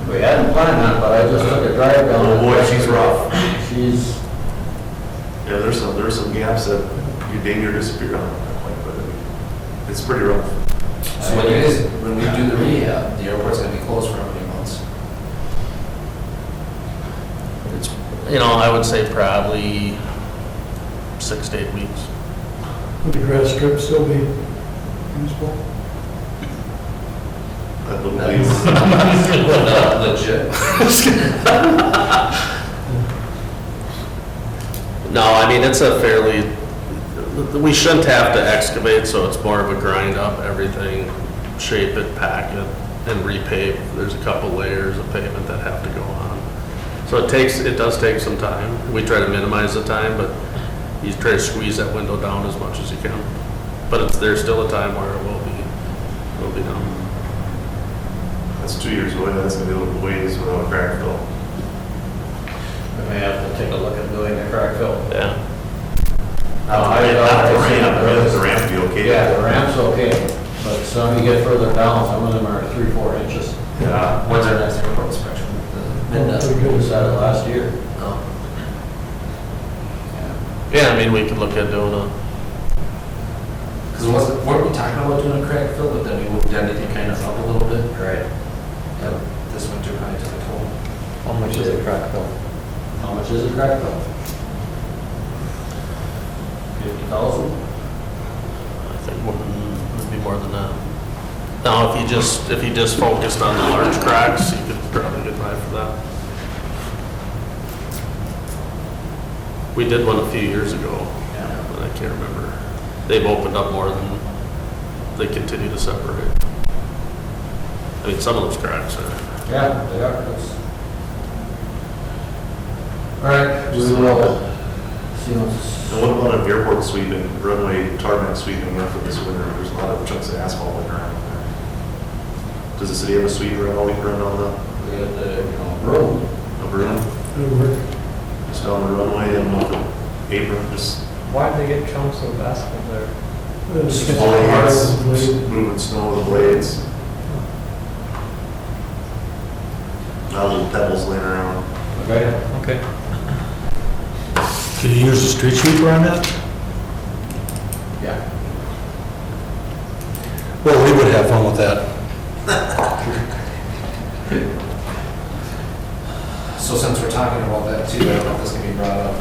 We hadn't planned on it, but I just took a drive down. Oh boy, she's rough. She's, Yeah, there's some gaps that you dang near disappear on that point, but it's pretty rough. So when we do the rehab, the airport's gonna be closed for how many months? it's, I would say probably 6 to 8 weeks. Would the grass strip still be useful? That little place. Legit. No, it's a fairly, we shouldn't have to excavate, so it's more of a grind up everything, shape it, pack it, and repave. There's a couple layers of pavement that have to go on. So it does take some time. We try to minimize the time, but you try to squeeze that window down as much as you can. But there's still a time where it will be done. That's 2 years away, that's gonna be a little ways without crack fill. we may have to take a look at doing a crack fill. Yeah. Not the ramp be okay. Yeah, the ramp's okay, but some you get further down, some of them are 3-4 inches. Yeah. When's our next airport inspection? We decided last year. Oh. Yeah, we could look at doing Because weren't we talking about doing a crack fill, but then we moved everything kind of up a little bit? Right. Yep. This winter kind of took a toll. How much is a crack fill? How much is a crack fill? 50,000? It'd be more than that. Now, if you just focused on the large cracks, you could probably get by for that. We did one a few years ago, but I can't remember. They've opened up more than they continue to separate. I mean, some of those cracks are. Yeah, they are. All right, we will see what's. And what about an airport sweeping, runway tarmac sweeping after this winter? There's a lot of chunks of asphalt laying around there. Does the city have a sweeper all week around on the, We had the, road. a broom? Good work. Just down the runway and with the apron, just Why'd they get chunks of asphalt there? Just blades, moving snow with the blades. Not little pebbles laying around. Okay. Okay. Can you use the street sweeper on that? Yeah. Well, we would have fun with that. So since we're talking about that too, I don't know if this can be brought up.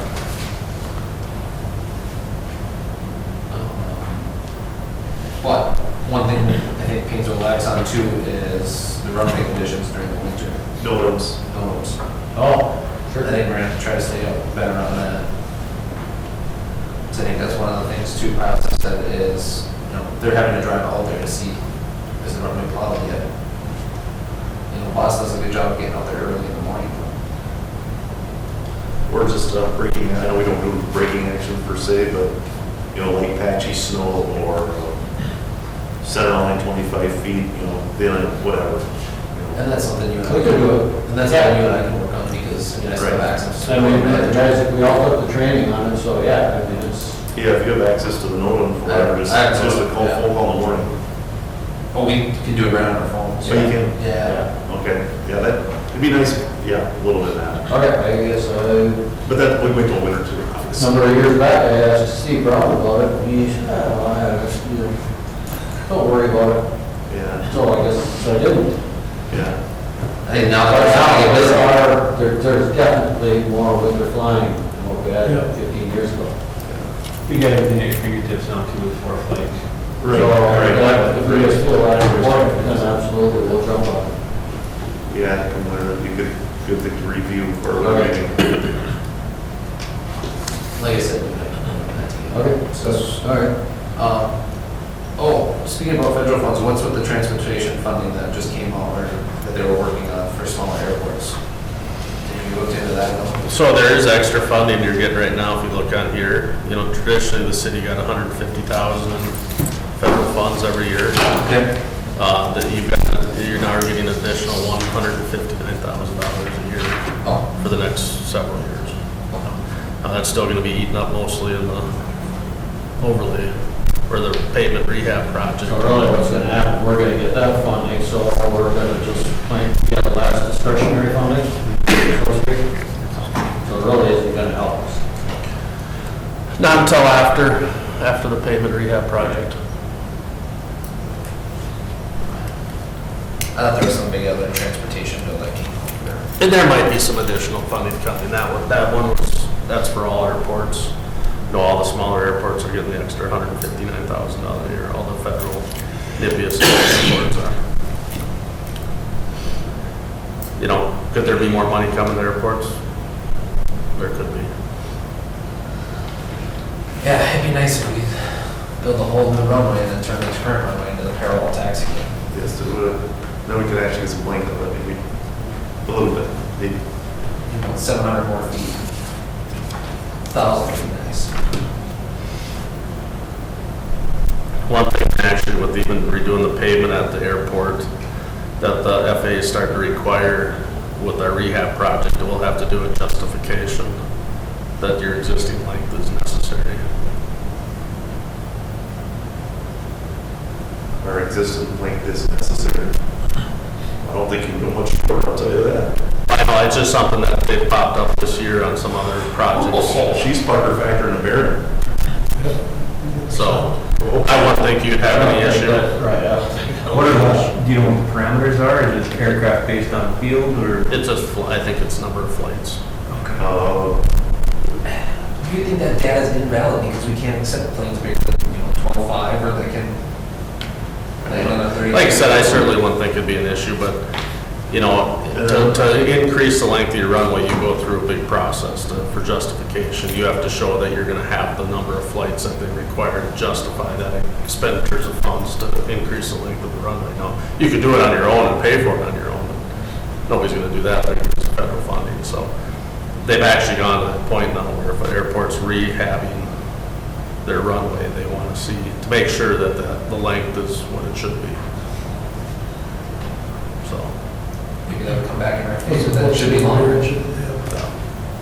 But one thing I think Painesville lacks on too is the runway conditions during the winter. Domes. Nodes. Oh, I think we're gonna have to try to stay up better on that. So I think that's one of the things too, perhaps I said is, they're having to drive out there to see, is the runway plowed yet? Boss does a good job of getting out there early in the morning. Or just braking, I know we don't do braking action per se, but, like patchy snow or center line 25 feet, then whatever. And that's something you and I We could do it. And that's something you and I can work on because I still have Right. access to. I mean, the guys, we all took the training on it, so yeah, I mean, it's. Yeah, if you have access to the node for whatever, it's just a phone call in the morning. Oh, we can do it right on our phones. So you can, Yeah. okay, yeah, it'd be nice, yeah, a little bit of that. Okay, I guess, But that, we wait till winter too, a obviously. number of years back, I asked Steve Brown about it, and he said, oh, don't worry about it. Yeah, So I guess, so I didn't. yeah. I think now But that now, we're there busy. are, there's definitely more winter flying than what we had Yeah. 15 years ago. We got everything at your fingertips now too with 4 flights. So, yeah, if we just feel like it's important, then absolutely, we'll jump on it. Yeah, come there, that'd be a good thing to review for the Okay. meeting. Like I said, we might put that together. Okay, so, all right. Speaking about federal funds, what's with the transportation funding that just came out or that they were working on for smaller airports? Did you look into that at all? So there is extra funding you're getting right now, if you look on here. Traditionally, the city got 150,000 in federal funds every year. Okay. That you're now getting an additional $159,000 a year Oh, for the next several years. That's still gonna be eaten up mostly in the overlay, or the pavement rehab project. So really, what's gonna happen, we're gonna get that funding, so we're gonna just get the last discretionary funding. So it really isn't gonna help us. Not until after the pavement rehab project. I thought there was some big other transportation bill that came out there. And there might be some additional funding coming. That's for all airports. All the smaller airports are getting the extra $159,000 a year, all the federal NIPIS airports are. Could there be more money coming to airports? There could be. Yeah, it'd be nice if we build a whole new runway and then turn the current runway into the parallel taxi. Yes, then we could actually get some blanket, but maybe a little bit, maybe. 700 more feet. 1,000 would be nice. One thing actually with even redoing the pavement at the airport, that the FAA is starting to require with our rehab project, that we'll have to do a justification that your existing length is necessary. Our existing length is necessary. I don't think you can go much shorter, I'll tell you that. I know, it's just something that they popped up this year on some other projects. She's Parker Factor in a Baron. So I wouldn't think you'd have any issue. Right, yeah. What are do you know what the parameters are? Is it aircraft based on field or? It's I think it's number of flights. Do you think that data is invalid because we can't accept planes bigger than 12 5, or they can land on a 30. Like I said, I certainly wouldn't think it'd be an issue, but, you know, to increase the length of your runway, you go through a big process for justification. You have to show that you're gonna have the number of flights that they require to justify that expenditures of funds to increase the length of the runway. Now, you could do it on your own and pay for it on your own, but nobody's gonna do that, like it's federal funding, so. They've actually gone to that point now where if an airport's rehabbing their runway, they wanna see, to make sure that the length is what it should be. So. Maybe they'll come back and rectify it, that it should be longer.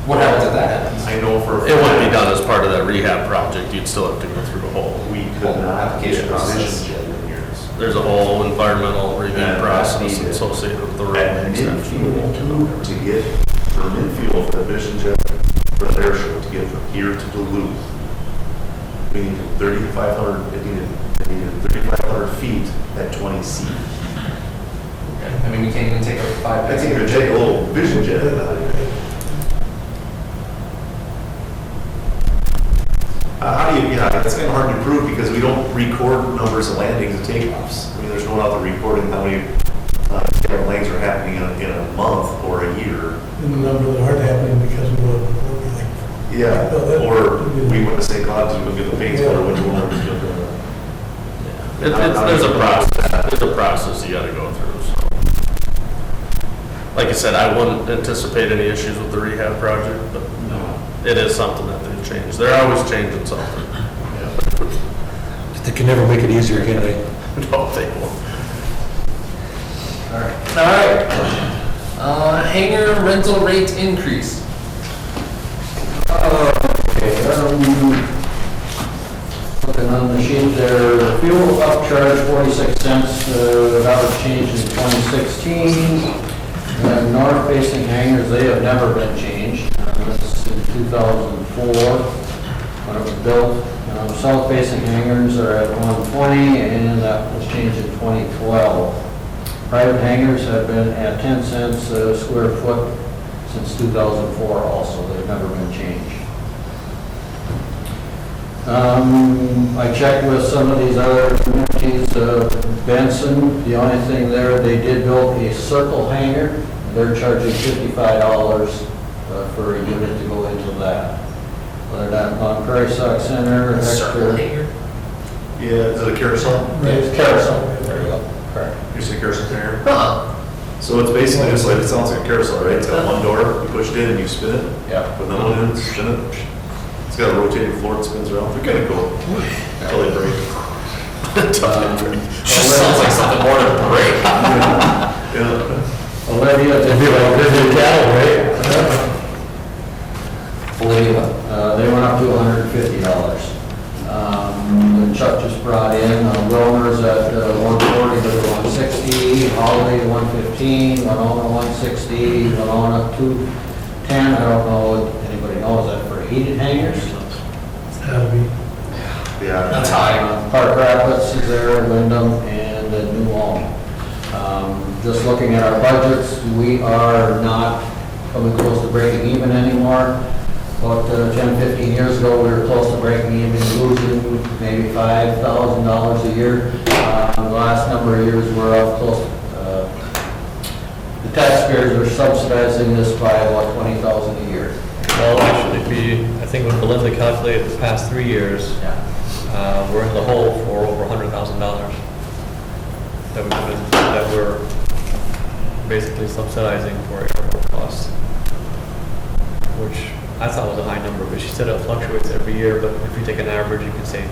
What happens if that happens? I know for. It wouldn't be done as part of that rehab project, you'd still have to go through a whole, We could not Application get process. Vision Jet in years. there's a whole environmental review And process that's needed. associated with the At runway extension. Midfield, to get from Midfield for Vision Jet, for the air show, to get from here to Duluth, we need 3,500 feet at 20 seat. I mean, we can't even take a 5. I think it'd take a little Vision Jet out of it. How do you, yeah, that's kind of hard to prove because we don't record numbers of landings and takeoffs. I mean, there's no way out there recording how many different lanes are happening in a month or a year. And the number that aren't happening because we were like. Yeah, Well, that- or we went to St. Cloud to go get the paint splitter when you want to get There's a process you gotta go through, so. Like I said, I wouldn't anticipate any issues with the rehab project, but it is something that they've changed. They're always changing something. They can never make it easier, can they? No, they won't. All right. Hangar rental rate increase. Looking on the sheet there, fuel upcharge 46 cents, that was changed in 2016. And north facing hangars, they have never been changed. That's in 2004 when it was built. South facing hangars are at 120 and that was changed in 2012. Private hangars have been at 10 cents a square foot since 2004 also. They've never been changed. I checked with some of these other communities, Benson, the only thing there, they did build a circle hangar. They're charging $55 for a unit to go into that. Other than that, on Prairie Stock Center, Circle Hector. hangar. Yeah, is it a carousel? It's carousel, there you go, correct. You say carousel there? Huh. So it's basically just like, it sounds like a carousel, right? It's got one door, you push it in and you spin it. Yeah. Put another one in, spin it. It's got a rotating floor that spins around. They're kind of cool. Until they break. Just sounds like something more than a break. Yeah. Olivia, It'd be like a Disney cattle, right? they went up to $150. Chuck just brought in Wilmer's at 140 to 160, Holiday 115, Winona 160, Winona 210. I don't know if anybody knows that for heated hangars. It's gotta be. Yeah. That's high. Park Rapids is there, Wyndham, and New Ulm. Just looking at our budgets, we are not coming close to breaking even anymore. About 10, 15 years ago, we were close to breaking even, losing maybe $5,000 a year. The last number of years, we're up close. The taxpayers are subsidizing this by about $20,000 a year. Well, actually, I think when Belinda calculated the past 3 years, we're in the hole for over $100,000 that we're basically subsidizing for airport costs, which I thought was a high number, but she said it fluctuates every year, but if you take an average, you can say,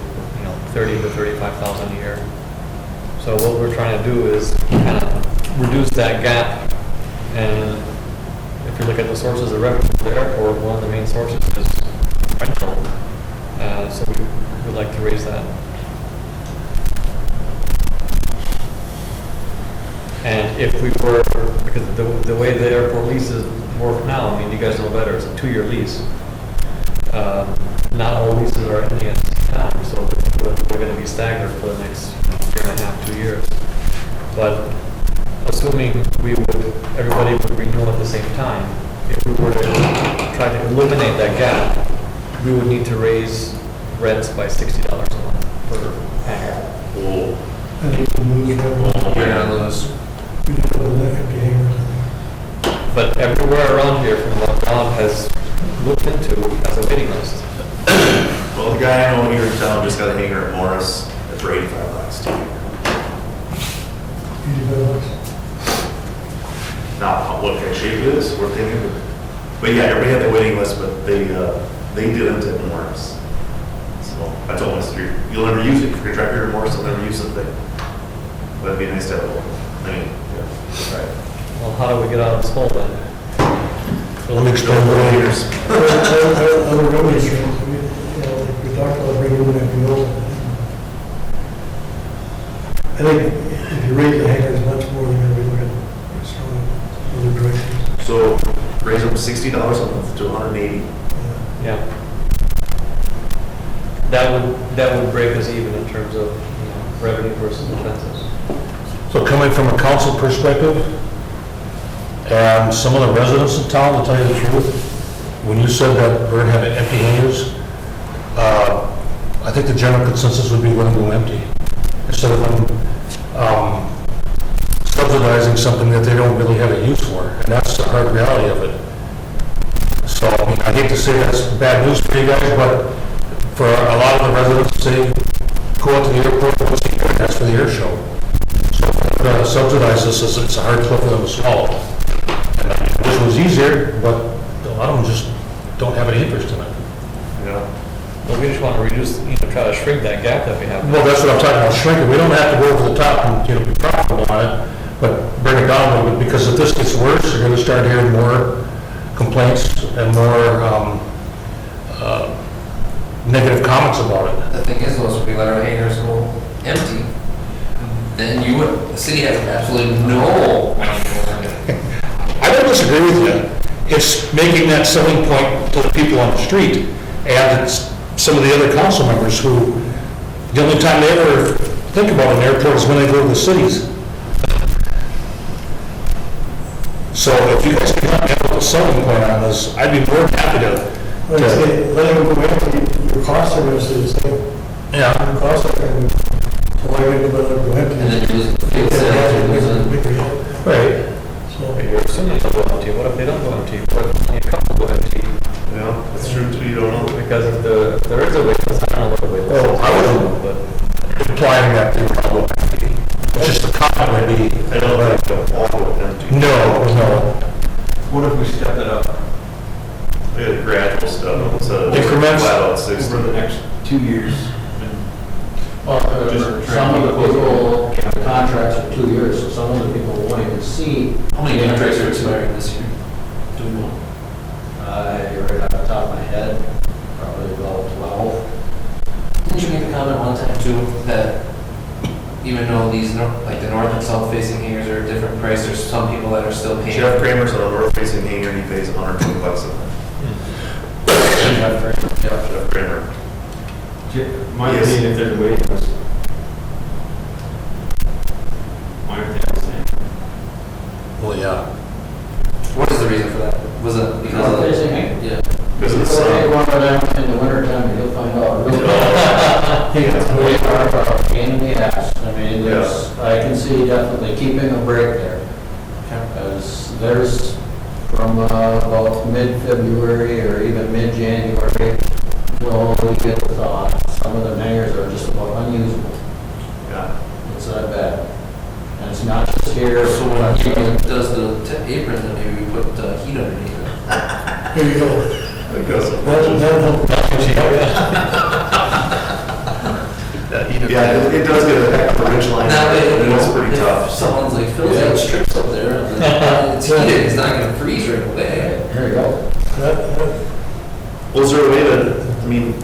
30 to 35,000 a year. So what we're trying to do is kind of reduce that gap, and if you look at the sources of revenue for the airport, one of the main sources is rental. So we would like to raise that. And if we were, because the way the airport leases work now, I mean, you guys know better, it's a 2-year lease. Not all leases are ending at the same time, so we're going to be staggered for the next 1.5 to 2 years. But assuming everybody would renew at the same time, if we were to try to eliminate that gap, we would need to raise rents by $60 a month lose revenue. You're gonna lose. We do have an empty hangars. But everywhere around here, from what Don has looked into, has a waiting list. Well, the guy I know here in town just got a hangar at Morris for $85 too. Not what kind of shape it is, we're thinking, but yeah, everybody had the waiting list, but they didn't at Morris. So I told them, you'll never use it, if you're a tractor at Morris, you'll never use the thing. But it'd be nice to have it. I mean, yeah. Right. Well, how do we get out of this hole then? Let me explain what I hear. Other revenue streams, I mean, you know, like we talked about bringing in FBOs. I think if you rate the hangars much more, you're gonna be looking at strong other directions. So raise them $60 a month to $180. Yeah. That would break us even in terms of, you know, revenue versus expenses. So coming from a council perspective, and some of the residents in town, to tell you the truth, when you said that we're gonna have empty hangars, I think the general consensus would be let them go empty. Instead of them subsidizing something that they don't really have a use for, and that's the hard reality of it. So, I mean, I hate to say that's bad news for you guys, but for a lot of the residents, say, go out to the airport, and see, that's for the air show. So, if we're gonna subsidize this, it's a hard pill for them to swallow. And I wish it was easier, but a lot of them just don't have any interest in it. Yeah. Well, we just want to reduce, you know, try to shrink that gap that we have. Well, that's what I'm talking about, shrinking. We don't have to go over the top and, you know, be profitable on it, but bring it down a little bit, because if this gets worse, you're gonna start hearing more complaints and more, negative comments about it. The thing is, though, if we let our hangars go empty, then the city has absolutely no money for it. I don't disagree with you. It's making that selling point to the people on the street, and it's some of the other council members who, the only time they ever think about an airport is when they go to the cities. So if you guys can help me out with a selling point on this, I'd be more than happy to. Like I say, letting them go empty, your costs are gonna stay the same. Yeah. Your costs are gonna, so why would you let them go empty? And then you lose the fuel sales, you lose the- Bigger hit. Right. So, You're assuming they'll go empty. What if they don't go empty? What if only a couple go empty? Yeah, that's true too, you don't know. Because if there is a wait list, I don't know what the wait list is. Oh, I wasn't But implying that they were all empty. It's just a comment would be, I don't think they'll all go empty. no. What if we step it up We had gradual stuff, instead of Increments? flat out 60. over the next 2 years? Some of the people have contracts for 2 years, so some of the people won't even see. How many contracts are expiring this year? Do we know? Right off the top of my head, probably about 12. Didn't you make a comment one time too, that even though these, like the north and south facing hangars are a different price, there's some people that are still paying? Jeff Kramer's on a north facing hangar, he pays $120 a month. Jeff Kramer. My Yes. opinion, if there's a waiting list. Why aren't they all the same? Well, yeah. What is the reason for that? Was it because of? North-facing hangar? Yeah. Because of the Go take sun. one of them in the wintertime, and you'll find out. They are a pain in the ass. I mean, I can see definitely keeping a break there. Because there's from about mid-February or even mid-January, till we get some of the hangars are just about unusable. Yeah. It's that bad. And it's not just here. So when he does the apron, then maybe we put heat underneath it. here you go. Because of yeah, it does get a heck of a ridge line, That way, and it's pretty if tough. someone's like, Phil's got strips up there, and then it's heated, it's not gonna freeze right away. Here you go. Well, is there a way to, I mean,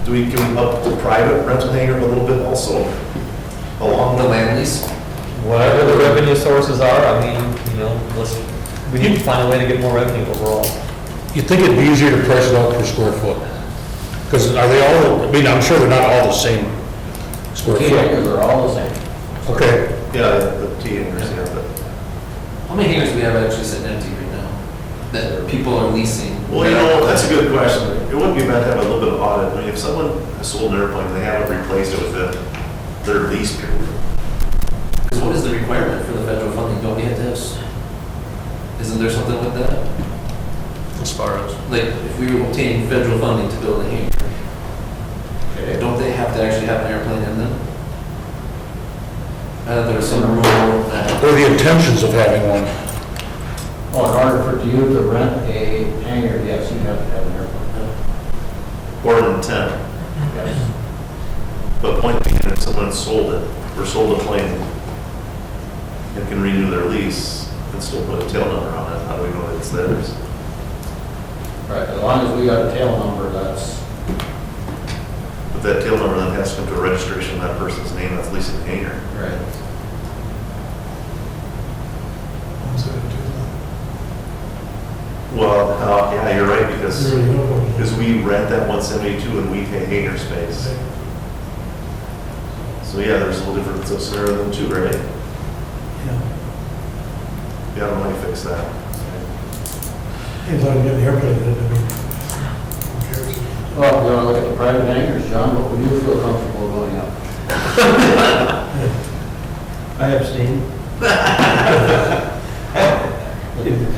can we up the private rental hangar a little bit also? On the land lease? whatever the revenue sources are, I mean, you know, we need to find a way to get more revenue overall. You'd think it'd be easier to price it out per square foot? Because are they all, I mean, I'm sure they're not all the same square Key foot. hangars are all the same. Okay, Yeah, the T hangars, yeah, but. How many hangars do we have actually sitting empty right now? That people are leasing? Well, you know, that's a good question. It wouldn't be bad to have a little bit of audit. I mean, if someone has sold an airplane and they haven't replaced it within their lease period. Because what is the requirement for the federal funding? Don't we have to have, isn't there something with that? As far as, Like, if we obtain federal funding to build a hangar, don't they have to actually have an airplane in them? There's some rule that, Or the intentions of having one. Oh, in order for you to rent a hangar, yes, you have to have an airplane. Or an intent. Yes. But point being, if someone sold it, or sold a plane, and can renew their lease, and still put a tail number on it, how do we know that it's theirs? Right, as long as we got a tail number, that's, But that tail number then has to come to a registration in that person's name that's leasing the hangar. right. Well, yeah, you're right, because, You really don't know. because we rent that 172 and we pay hangar space. So yeah, there's a little difference of scenario than two, right? Yeah. Yeah, I don't know how you fix that. As long as you get the airplane in it, I mean, who cares? well, you want to look at the private hangars, John, what would you feel comfortable going up? I abstain.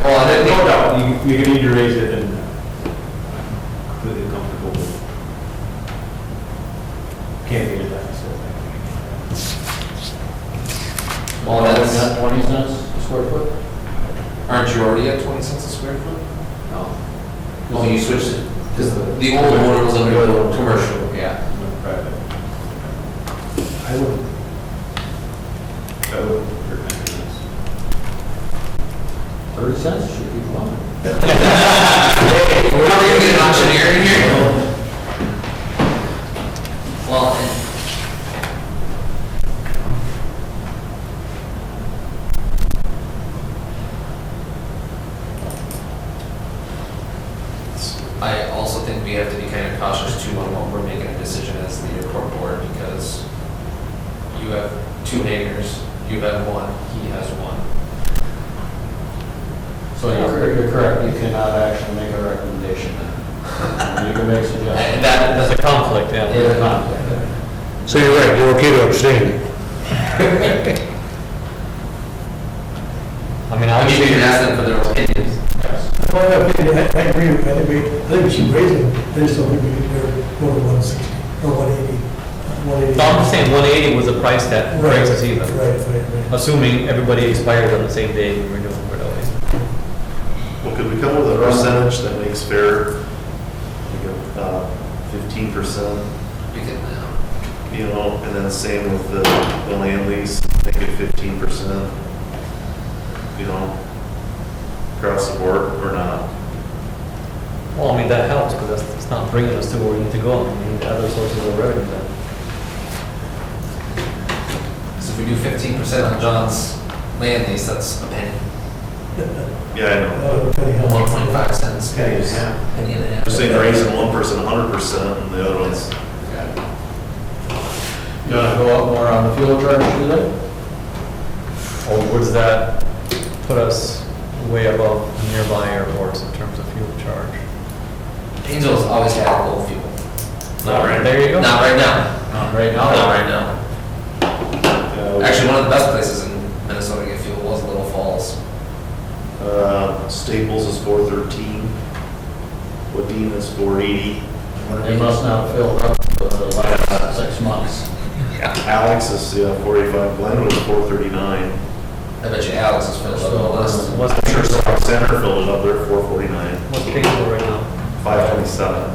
Well, I didn't No think, doubt, you need to raise it and completely comfortable with. Can't get that, so. well, Is that's, that 20 cents a square foot? aren't you already at 20 cents a square foot? No. Oh, you switched it, because the old order was under the commercial. Yeah. Private. I would recommend this. 30 cents should be fine. We're not gonna get an auctioneer in here? Well, I also think we have to be kind of cautious too on what we're making a decision as the airport board, because you have two hangars, you have one, he has one. So you're correct, you cannot actually make a recommendation. You can make suggestions. And that, That's a conflict, yeah. There's a conflict. So you're right, you're okay to abstain. I mean, I mean, we can obviously, ask them for their opinions. Well, I agree, I think we should raise it, based on we can go to 160, or 180, 180. so I'm just saying 180 was the price that Right, breaks us even. Right. Assuming everybody expired on the same day we renewed for those. Well, could we come with a percentage that makes fair, like 15%, We can, you know, and then same with the land lease, make it 15%, you know, across the board or not? Well, I mean, that helps, because it's not bringing us to where we need to go. We need other sources of revenue then. so if we do 15% on John's land lease, that's a penny. Yeah, I know. 1.5 cents. Penny and a half. Penny and a half. Just saying raising one person 100% and the other one's, You want to go up more on the fuel charge today? Or would that put us way above nearby airports in terms of fuel charge? Angel's always had low fuel. Not right, there you go. Not right now. Not right now. Not right now. Actually, one of the best places in Minnesota to get fuel was Little Falls. Staples is 413, Wadena is 480, They must not have filled up for the last 6 months. Alex is 485, Glenwood is 439. I bet you Alex is filled up on the list. What's I'm the sure pay Stock Center filled it up there at 449, what's the pay for right now? 527.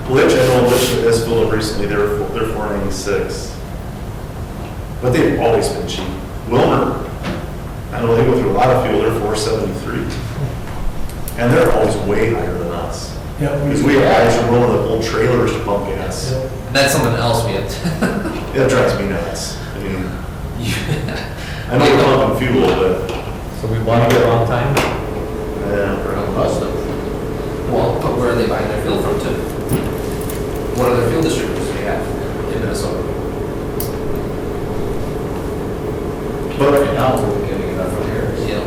Litch, I know Litch has filled up recently, they're 496. But they've always been cheap. Wilmer, I know they go through a lot of fuel, they're 473. And they're always way higher than us. Yeah, Because we have guys who roll the old trailers to pump gas. And that's something else we have to. It drives me nuts. I mean, I know we're pumping fuel, but, So we bought it on time? yeah, Must have. Well, but where are they buying their fuel from too? What other fuel distributors do we have in Minnesota? but Right now, we're getting enough from here. Yeah.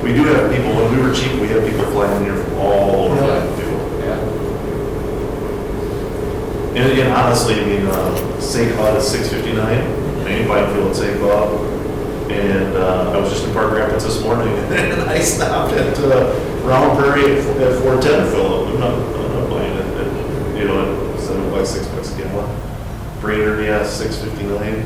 we do have people, when we were cheap, we had people flying in here from all over Yeah. flying fuel. Yeah. And honestly, I mean, St. Cloud is 659, main bike fuel at St. Cloud. And I was just in Park Rapids this morning, and I stopped at Round Prairie at 410 to fill up. I'm not buying it, you know, instead of like $6 a gallon. Brainerd, yeah, 659.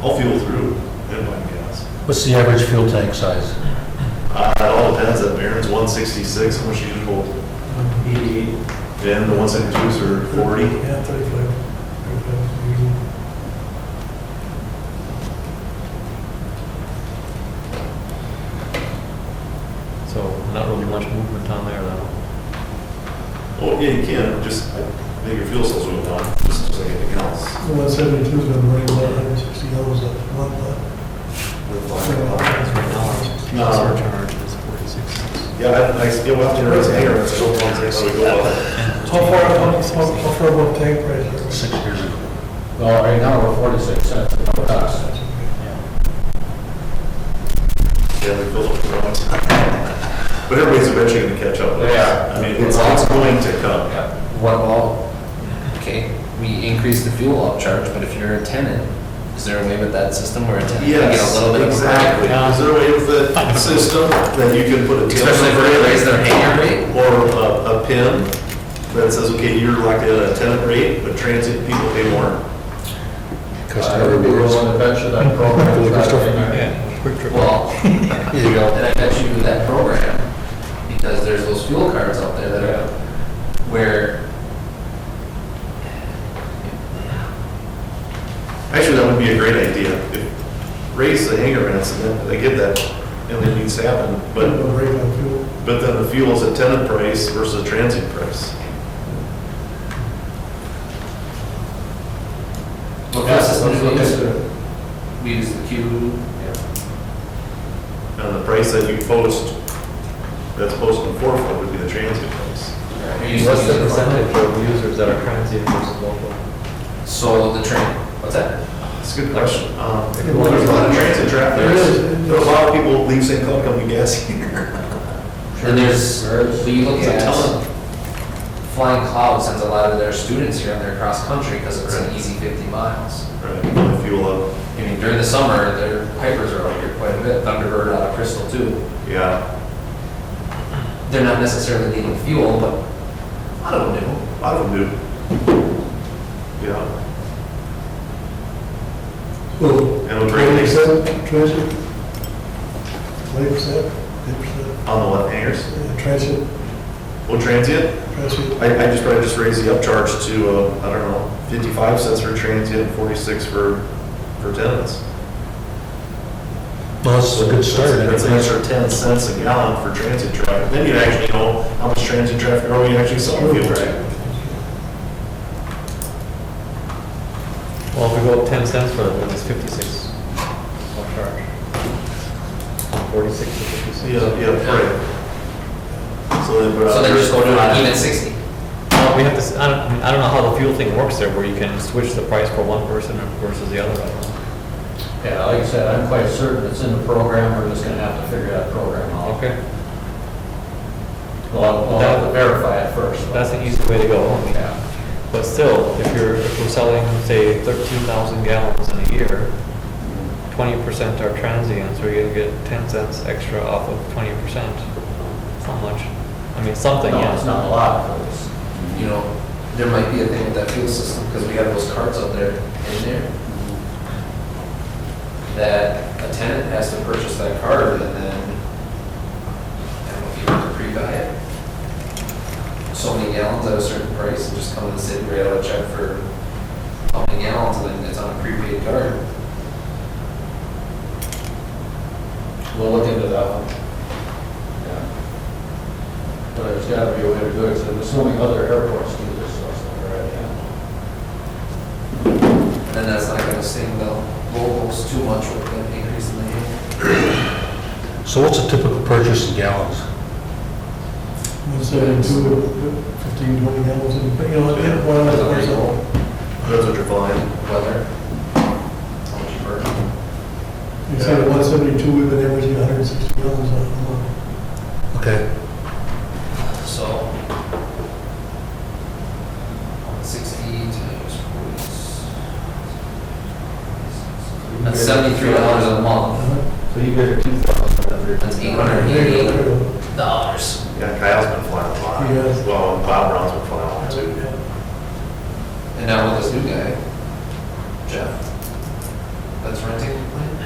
I'll fuel through and buy gas. What's the average fuel tank size? It all depends. At Barron's 166, how much do you hold? 88. And the 172s are 40. Yeah, 35. usually. So not really much movement on there though. Oh, yeah, you can, just make your fuel cells move down, just like anything else. The 172's been running about 160 hours a month, No. Surcharge is 46. Yeah, we'll have to raise hanger, that's the ones that we go up. How far above tank price are we? 6 years ago. Well, right now, we're 46 cents, no cost. Yeah, we fill up the runs. But everybody's eventually gonna catch up with us. Yeah. I mean, it's going to come. What about, okay, we increase the fuel upcharge, but if you're a tenant, is there a way with that system where a tenant can get a Yes, little bit of a exactly. break? Is there a way with the system that you can put a tail Especially if they raise their hanger rate? or a pin that says, okay, you're locked in at a tenant rate, but transient people pay more? I would be willing to bet you that program is not in there. Yeah, quick trip. Well, Here you go. and I bet you that program, because there's those fuel cards out there that are, where, Actually, that would be a great idea. Raise the hanger rents and then they get that, and it needs to happen, But but, no rate on fuel. but then the fuel's a tenant price versus transient price. what Yeah, system do we let's use? look at it. We use the Q, And the price that you post, that's posted in forefront would be the transient price. we use What's the the percentage of users that are transient versus local? So the train, what's that? That's a good question. If you Well, want there's a lot of transit traffic. There is. There's a lot of people leave St. Cloud coming to gas here. And there's, when you look It's a at ton. Flying Cloud sends a lot of their students here on their cross country because it's an easy 50 miles. Right, the fuel up, I mean, during the summer, their Pipers are out here quite a bit, Thunderbird out of Crystal too. yeah. They're not necessarily needing fuel, but a lot of them do. A lot of them do. Yeah. Well, And with rate 20% transit? 20%? 10%? on the what, hangers? Transit, Well, transient, transit. I just probably just raised the upcharge to, I don't know, 55 cents for transient, 46 for tenants. Well, that's a good start. That's an extra 10 cents a gallon for transit traffic. Then you actually know how much transit traffic are we actually selling fuel to. Well, if we go up 10 cents for them, then it's 56 on charge. From 46 to 56. Yeah, right. So then, So they just go to an even 60. Well, we have to, I don't know how the fuel thing works there, where you can switch the price for one person versus the other. I don't know. Yeah, like I said, I'm quite certain it's in the program, we're just gonna have to figure that program out. Okay, Well, I'll have to verify it first. that's the easy way to go. Yeah. But still, if we're selling, say, 13,000 gallons in a year, 20% are transients, we're gonna get 10 cents extra off of 20%. It's not much. I mean, something, No, yeah. it's not a lot, but it's, You know, there might be a thing with that fuel system because we have those cards out there in there. That a tenant has to purchase that card and then, I don't know if you have to pre-buy it. So many gallons at a certain price and just come to the city, write out a check for how many gallons and then it's on a prepaid card. we'll look into that one. Yeah. But there's gotta be a way to do it, so I'm assuming other airports do this, so it's not right, yeah. And then that's not gonna sting the locals too much with the increase in the heat. So what's a typical purchase in gallons? 172, 15, 20 gallons, and, you know, one of Where you the, go, That's what you're flying. weather, how much you burn. you say the 172, we've been averaging 160 gallons a month. Okay. So, 60 to That's $73 a month. So you guys are 2,000. That's $888. Yeah, Kyle's been flying a lot. Yes. Well, Bob Brown's been flying a lot too. And now with this new guy, Jeff, that's renting the plane?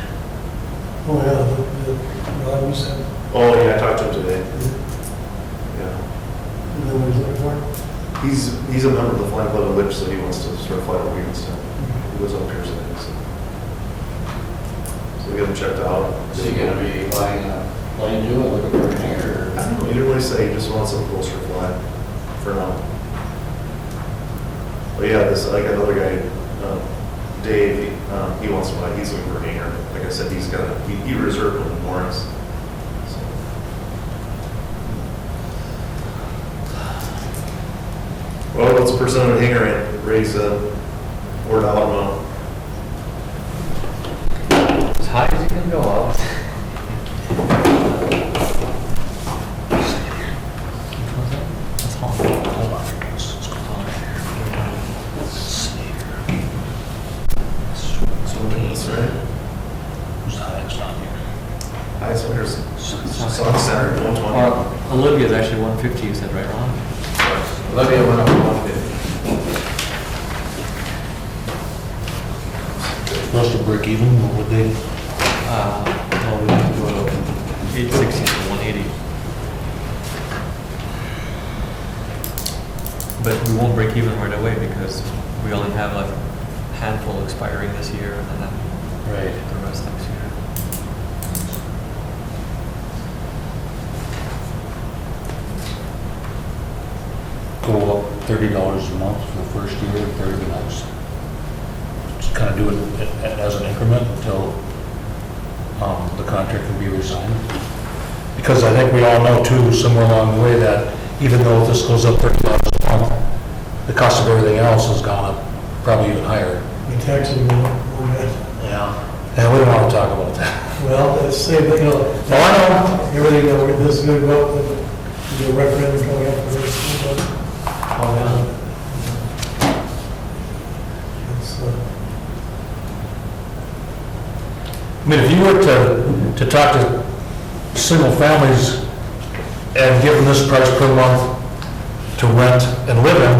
Oh, yeah, Ron, you said, Oh, yeah, I talked to him today. Yeah. and then we're looking for, He's a member of the flying club in Lipch, so he wants to sort of fly over here and stuff. He goes up here today, so we got him checked out. Is he gonna be flying a plane too, and looking for an hangar? I don't know, he didn't really say, he just wants some closer to fly for now. But yeah, this, like another guy, Dave, he wants to fly, he's looking for a hangar. Like I said, he reserved one in Morris. So. Well, what's the percent of the hangar rate? Raise $4 amount. As high as you can go up. That's hot. Hold on. Let's go down That's right. Who's the highest on here? I saw here's Sun Center, 120. Olivia's actually 150, you said, right, Ron? Olivia went up to 150. Supposed to break even, what would they? Well, we have to go to 860 to 180. But we won't break even right away because we only have a handful expiring this year and then Right. the rest next year. Go up $30 a month for the first year, 30 the next. Just kind of do it as an increment until the contract can be resigned. Because I think we all know too, somewhere along the way, that even though this goes up $30 a month, the cost of everything else has gone up probably even higher. the taxes, Yeah. And we don't want to talk about that. well, that's the same, but, you know. Oh, I know. Everything, this is gonna go up, the referendum coming up for this. Oh, yeah. It's, I mean, if you were to talk to single families and give them this price per month to rent and live in,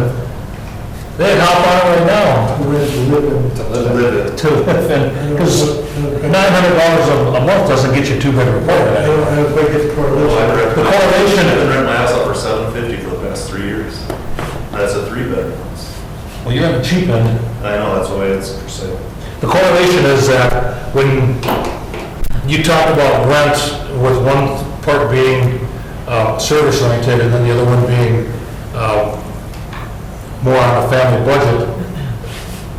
they'd hop on it right now Where to live in. To live in. to live in, because $900 a month doesn't get you two bedroom I apartment. don't quite get the correlation. The correlation- I've been renting my house out for $750 for the past 3 years. That's a 3-bedroom house. Well, you're on the cheap end. I know, that's why it's for sale. The correlation is that when you talk about rent with one part being service oriented and then the other one being more on a family budget,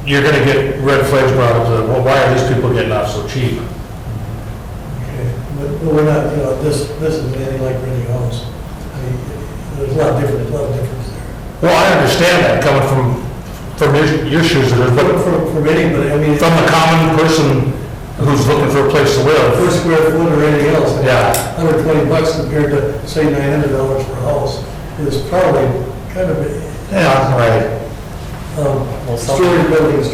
you're gonna get red flags brought up to, well, why are these people getting off so cheap? Okay, but we're not, you know, this isn't anything like renting a house. I mean, there's a lot of difference there. Well, I understand that coming from your shoes, but But from anybody, I mean. from the common person who's looking for a place to Per live. square foot or anything else. Yeah. $120 compared to, say, $900 for a house is probably kind of, Yeah, right. storage buildings,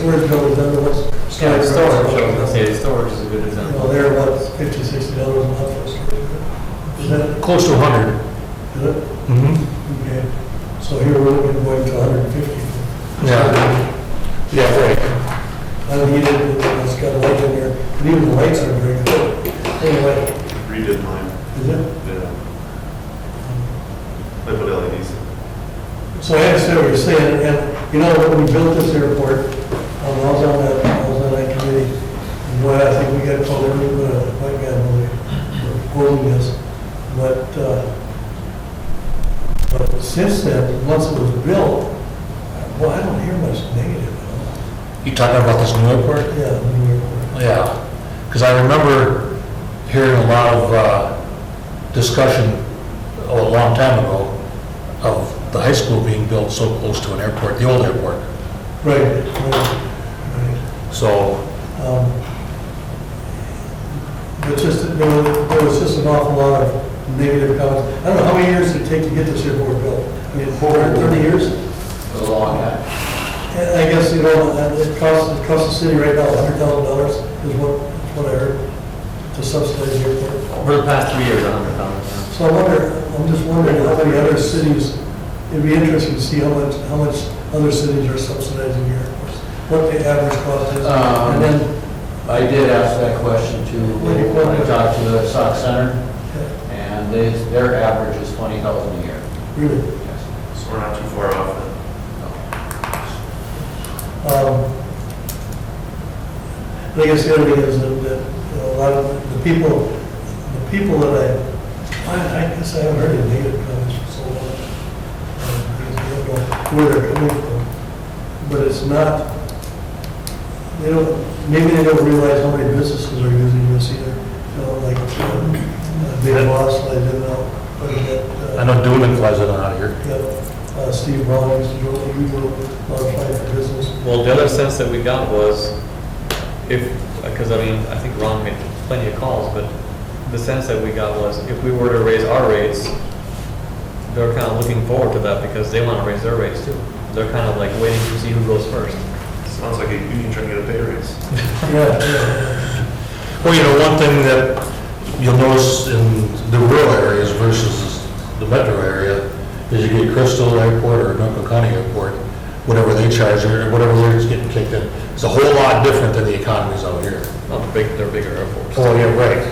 under what's. Yeah, storage, I was gonna say, storage is a good You know, example. they're what, $50, $60 a month for a storage building. Is that, Close to 100. is it? Mm-hmm. Okay, so here we're looking going to 150. Yeah. Yeah, right. Unheated, it's got a light in there, but even the lights aren't very good. Anyway, Redid mine, is it? yeah. I put LEDs in. So I understand what you're saying, and, you know, when we built this airport, I was on that committee, and boy, I think we got called every, white guy when we were quoting this, but since then, once it was built, well, I don't hear much negative at all. You talking about this new airport? Yeah, the new airport. Yeah, because I remember hearing a lot of discussion a long time ago of the high school being built so close to an airport, the old airport. Right. So, But just, there was just an awful lot of negative comments. I don't know, how many years did it take to get this airport built? I mean, 30 years? For a long time. And I guess, you know, it costs the city right now $100,000 is what what I heard, to subsidize the airport. Over the past 3 years, 100,000. So I'm just wondering how many other cities, it'd be interesting to see how much other cities are subsidizing the airports, what the average cost is. And then, I did ask that question too, when I talked to the Sox Center, and their average is 20,000 a year. really, Yes. So we're not too far off then. I guess the other thing is that, you know, a lot of the people that I guess I haven't heard any negative comments for so long. Because we don't know where they're coming from. But it's not, maybe they don't realize how many businesses are using this either. You know, like, Big Boss, like, you know, I know Doonan flies it out of here. Steve Brown used to do a lot of flight for business. Well, the other sense that we got was, because I mean, I think Ron made plenty of calls, but the sense that we got was, if we were to raise our rates, they're kind of looking forward to that because they want to raise their rates too. They're kind of like waiting to see who goes first. Sounds like a union trying to get a pay raise. Yeah. Well, you know, one thing that you'll notice in the rural areas versus the metro area is you get Crystal Airport or Knuckle County Airport, whatever they charge or whatever rate's getting kicked in. It's a whole lot different than the economies out here. Oh, they're bigger airports. Oh, yeah, right.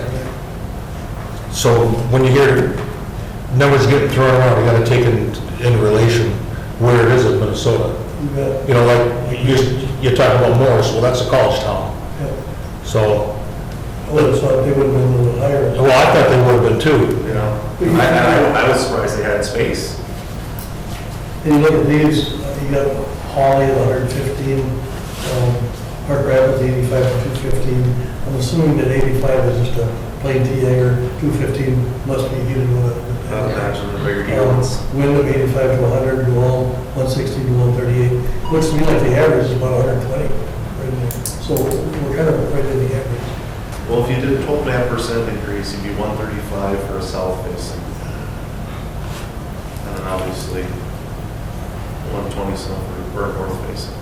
So when you hear numbers getting thrown around, you gotta take in relation where it is in Minnesota. You bet. You know, like, you're talking about Morris, well, that's a college town. Yeah. So, I would have thought they would have been a little higher. well, I thought they would have been too. You know, I was surprised they had space. And you look at these, you got Holly at 115, Park Rapids 85 to 215. I'm assuming that 85 is just a plain T hangar, 215 must be heated with it. I would imagine the bigger deals. Wyndham 85 to 100, Duval 160 to 138. Looks to me like the average is about 120 right there. So we're kind of right in the average. Well, if you did a 12.5% increase, you'd be 135 for a south facing. And then obviously 120 something for a north facing.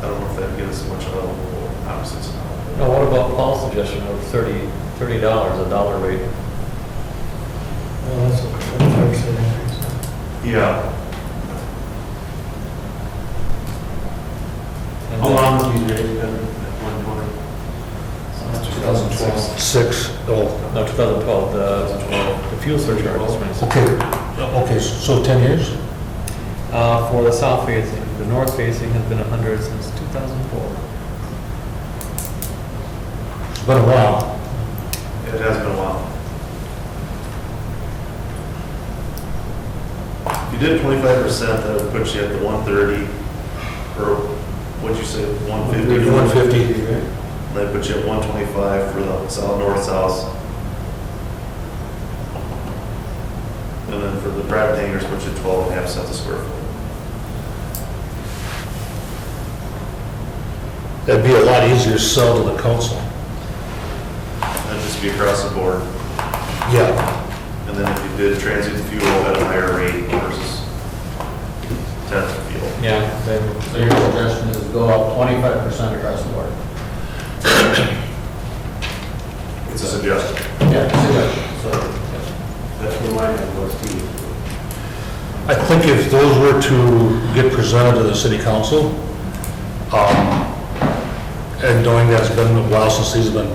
I don't know if that'd get us much of a opposites. Now, what about Paul's suggestion of $30, a dollar rate? That's a 25% increase. Yeah. And How then- long have these rates been at 120? 2012. 6, No, 2012, the fuel surcharge is 26. okay, so 10 years? For the south facing, the north facing has been 100 since 2004. It's been a while. It has been a while. If you did 25%, that would put you at the 130, or what'd you say, 150? 150. That put you at 125 for the south, north-south. And then for the private hangars, put you at 12.5 cents a square foot. That'd be a lot easier to sell to the council. That'd just be across the board. Yeah. And then if you did transit fuel at a higher rate versus tenth fuel. Yeah, then, So your suggestion is go up 25% across the board? It's a suggestion. Yeah, suggestion, so, That's where mine was too. I think if those were to get presented to the city council, and knowing that it's been a while since these have been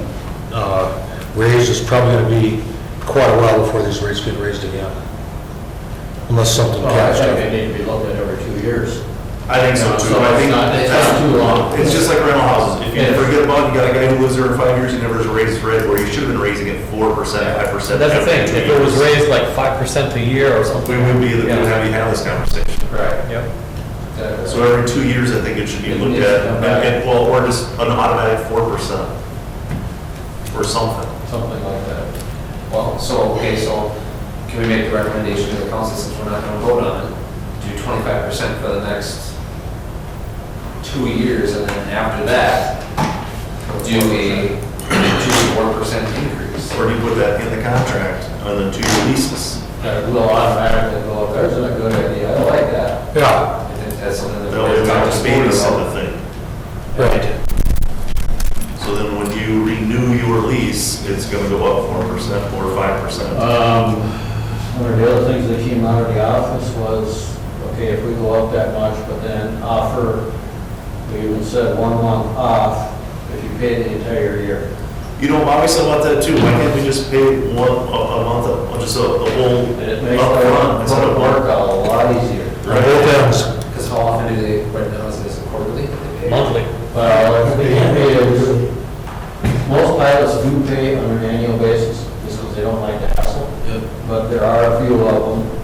raised, it's probably going to be quite a while before these rates get raised again. Unless something well, I think catastrophic. they need to be looked at every 2 years. I think so too. So I think it's not too long. It's just like rental houses. If you Yeah. forget about it, you got a guy who lives there for 5 years, he never has raised his rent, where you should have been raising it 4%, 5%. so that's the thing, every if 2 it was years. raised like 5% a year or We something. would be, we would Yeah. have you have this conversation. Right. Yep. So every 2 years, I think it should be It looked needs to at, come back. well, or just an automatic 4%. Or something. Something like that. Well, so can we make the recommendation to the council, since we're not gonna vote on it, do 25% for the next 2 years, and then after that, do a 2% increase? Or do you put that in the contract on the 2-year leases? That will automatically go up, there's a good idea, I like that. Yeah, And then that's something that. That way we don't have to babysit the thing. right. So then it's gonna go up 4% or 5%. One of the other things that came out of the office was, okay, if we go up that much, but then offer, we even said 1 month off if you pay the entire year. You know, obviously I want that too. Why can't we just pay a month, just a whole And it makes upfront instead our of work a lot easier. On both ends. Because how often do they, right now, is it quarterly that they pay? Monthly. Well, if they can pay it, most pilots do pay on an annual basis, just because they don't like the hassle. Yep. But there are a few of them,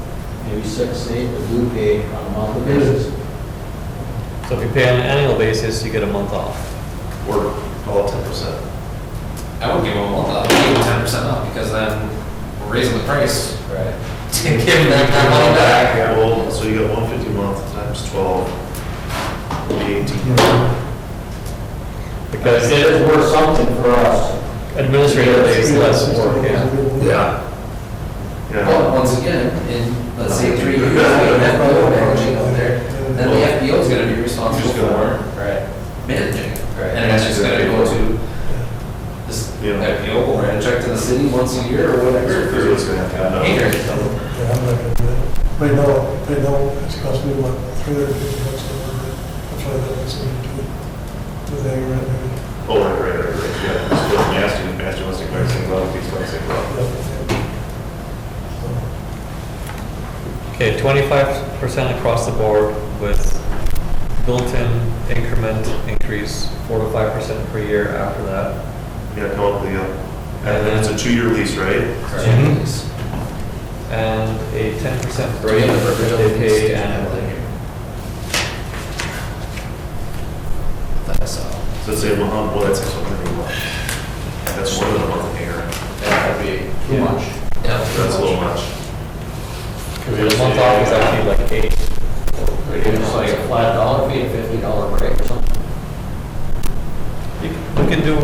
maybe 6, 8, that do pay on a monthly basis. So if you pay on an annual basis, you get a month off. or call it 10%. I wouldn't give them a month off, I'd give them 10% off, because then we're raising the price. Right. To give them their money back. Yeah, well, so you got 150 a month times 12, would be 18. Because It is worth something for us. administrative days less work, yeah. But Yeah. once again, in, let's say 3 years, we have an FBO managing up there, then the FBO is gonna be responsible Just gonna- for Right. managing it. Right. And it's just gonna go to this Yeah. FBO, will write a check to the city once a year or whatever. Here's what's gonna happen. Hangar. Yeah, I'm not gonna do that. They know, it's cost me what, $350 a month. That's why that was something to do with that, right there. Oh, right, yeah. Just go to Maston wants to clear things up, he's going to say, well, Okay, 25% across the board with built-in increment increase, 4 to 5% per year after that. yeah, come up with the, And and it's a then, 2-year lease, right? Correct. and a 10% break Yeah, for for they pay annually. That's all. So let's say, well, that's something a month. That's more than a month here. That'd be too Yeah. much. Yeah. That's a little much. Because a month off is actually like 8. It's like a flat dollar fee, a $50 break or something. We can do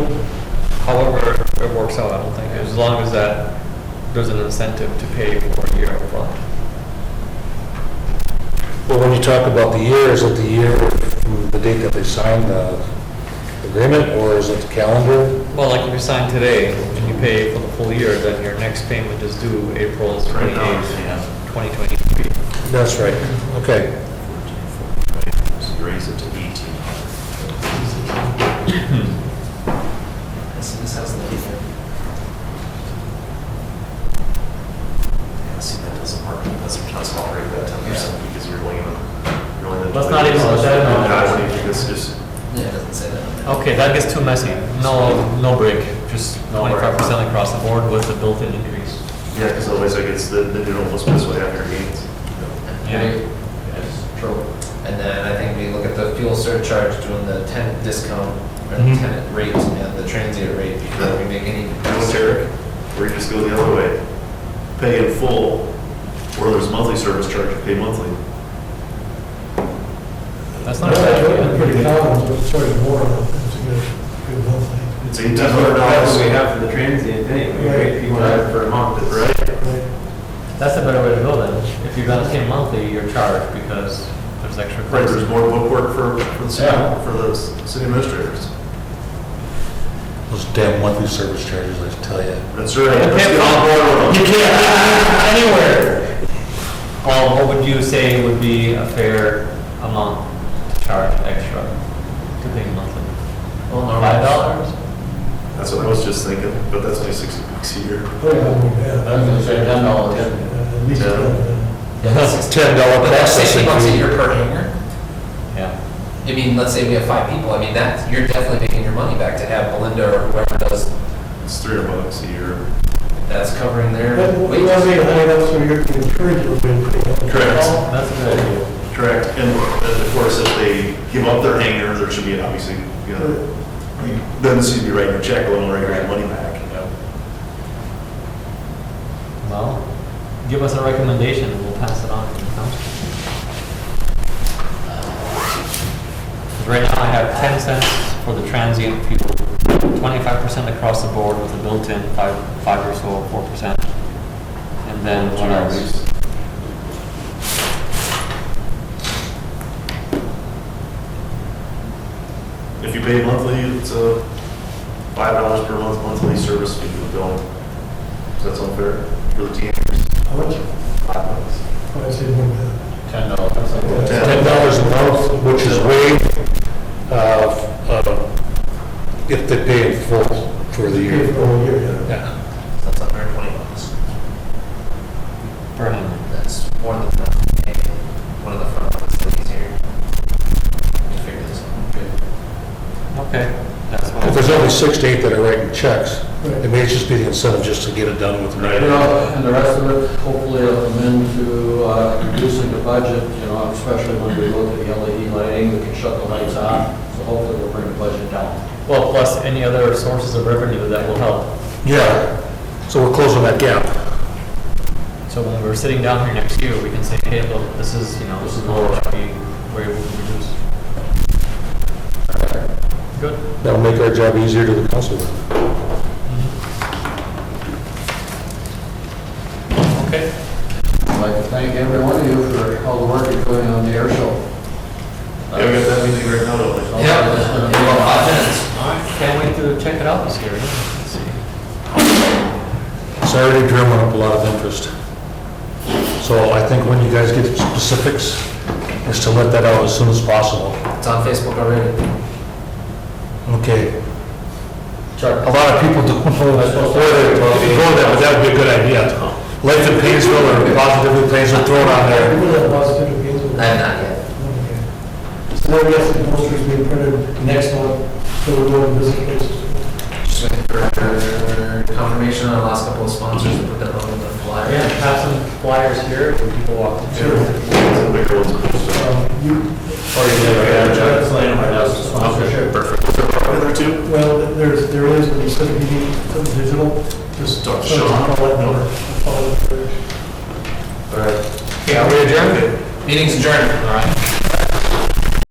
however it works out, I don't think, as long as that there's an incentive to pay for a year upfront. Well, when you talk about the year, is it the year from the date that they signed the agreement, or is it the calendar? Well, like if you sign today and you pay for the full year, then your next payment is due April 28th, 2023. That's right, okay. So you raise it to 18. This has the. Yeah, see, that doesn't work. That's not right, that 10% because you're only gonna. That's not even what that amount is. I don't think this is, Yeah, it doesn't say that. Okay, that gets too messy. No break, just 25% across the board with the built-in increase. yeah, because otherwise it gets, then you don't specify after gains. Yeah. Yes, true. And then I think we look at the fuel surcharge, doing the tenant discount, or the Mhm. tenant rate and the transient rate before we make any. You know what, Eric? Or you just go the other way. Pay in full, or there's monthly service charge, you pay monthly. That's not a bad idea. Pretty common, but it's sort of more, it's a good monthly. It's $1,800. That's what we have for the transient anyway, right? If you want it for a month, it's Right? Right. That's a better way to go then. If you're gonna pay monthly, you're charged because there's extra Right, costs. there's more book work for the city, for the city administrators. Those damn monthly service charges, I tell you. That's right. You Let's can't get on board with them. You can't anywhere. What would you say would be a fair amount to charge extra to pay monthly? Well, normally. $5? That's what I was just thinking, but that's only $60 a year. Oh, yeah, I was gonna say $10. yeah. At least, Yeah. Yeah, that's $10 But that's processing $60 a fee. year per hangar. Yeah. I mean, let's say we have 5 people, I mean, that, you're definitely making your money back to have Belinda or whoever does, It's $300 a year. that's covering their But we want to wages. make it high enough so you're encouraged to win. Correct. That's a good idea. Correct. And of course, if they give up their hangar, there should be obviously, then the city be writing a check, or writing your money back. Well, give us a recommendation and we'll pass it on to the council. 'Cause right now I have 10 cents for the transient fuel, 25% across the board with a built-in 5 or so, 4%. And then what else? If you pay monthly, it's $5 per month monthly service fee. bill. Does that sound fair for the teenagers? How much? $5. I'd say more than that. $10. $10 a month, which is waived, if they pay in full for the Pay year. for the whole year, yeah. Yeah. That's $120. Per hand. That's more than enough to pay one of the front office ladies here. Let me figure this out. Okay, that's If fine. there's only 6 to 8 that are writing checks, Right. it may just be the incentive just to get it done with. You know, and the rest of it, hopefully it'll come into reducing the budget, you know, especially when we look at the LED lighting, we can shut the lights off, so hopefully we'll bring the budget down. Well, plus any other sources of revenue that will help. Yeah, so we're closing that gap. So when we're sitting down here next year, we can say, hey, look, this is, you know, this is how much we were able to reduce. Good. That'll make our job easier to the council. Okay. I'd like to thank every one of you for all the work you're doing on the air show. Yeah, we got that meeting right now, don't we? Yeah, in about 5 minutes. All right, can't wait to check it out this year. Let's see. It's already drumming up a lot of interest. So I think when you guys get specifics, is to let that out as soon as possible. It's on Facebook already. Okay. A lot of people don't know where to go there, but that would be a good idea. Life in Painesville or Positively Painesville, throw it on there. Remember that positive gains? I have not yet. Okay. So now we have some posters being printed next month, so we're going to visit places. Just waiting for confirmation on the last couple of sponsors to put them on the flyer. Yeah, have some flyers here for people walking through. Some bigger ones. You, Or you can, It's laying right now, it's a sponsorship. Perfect. Are there two? well, there is, but instead of being something digital, just. Talk to so Sean. Call that number. Call it. All right. Yeah, we adjourned. Meeting's adjourned. All right.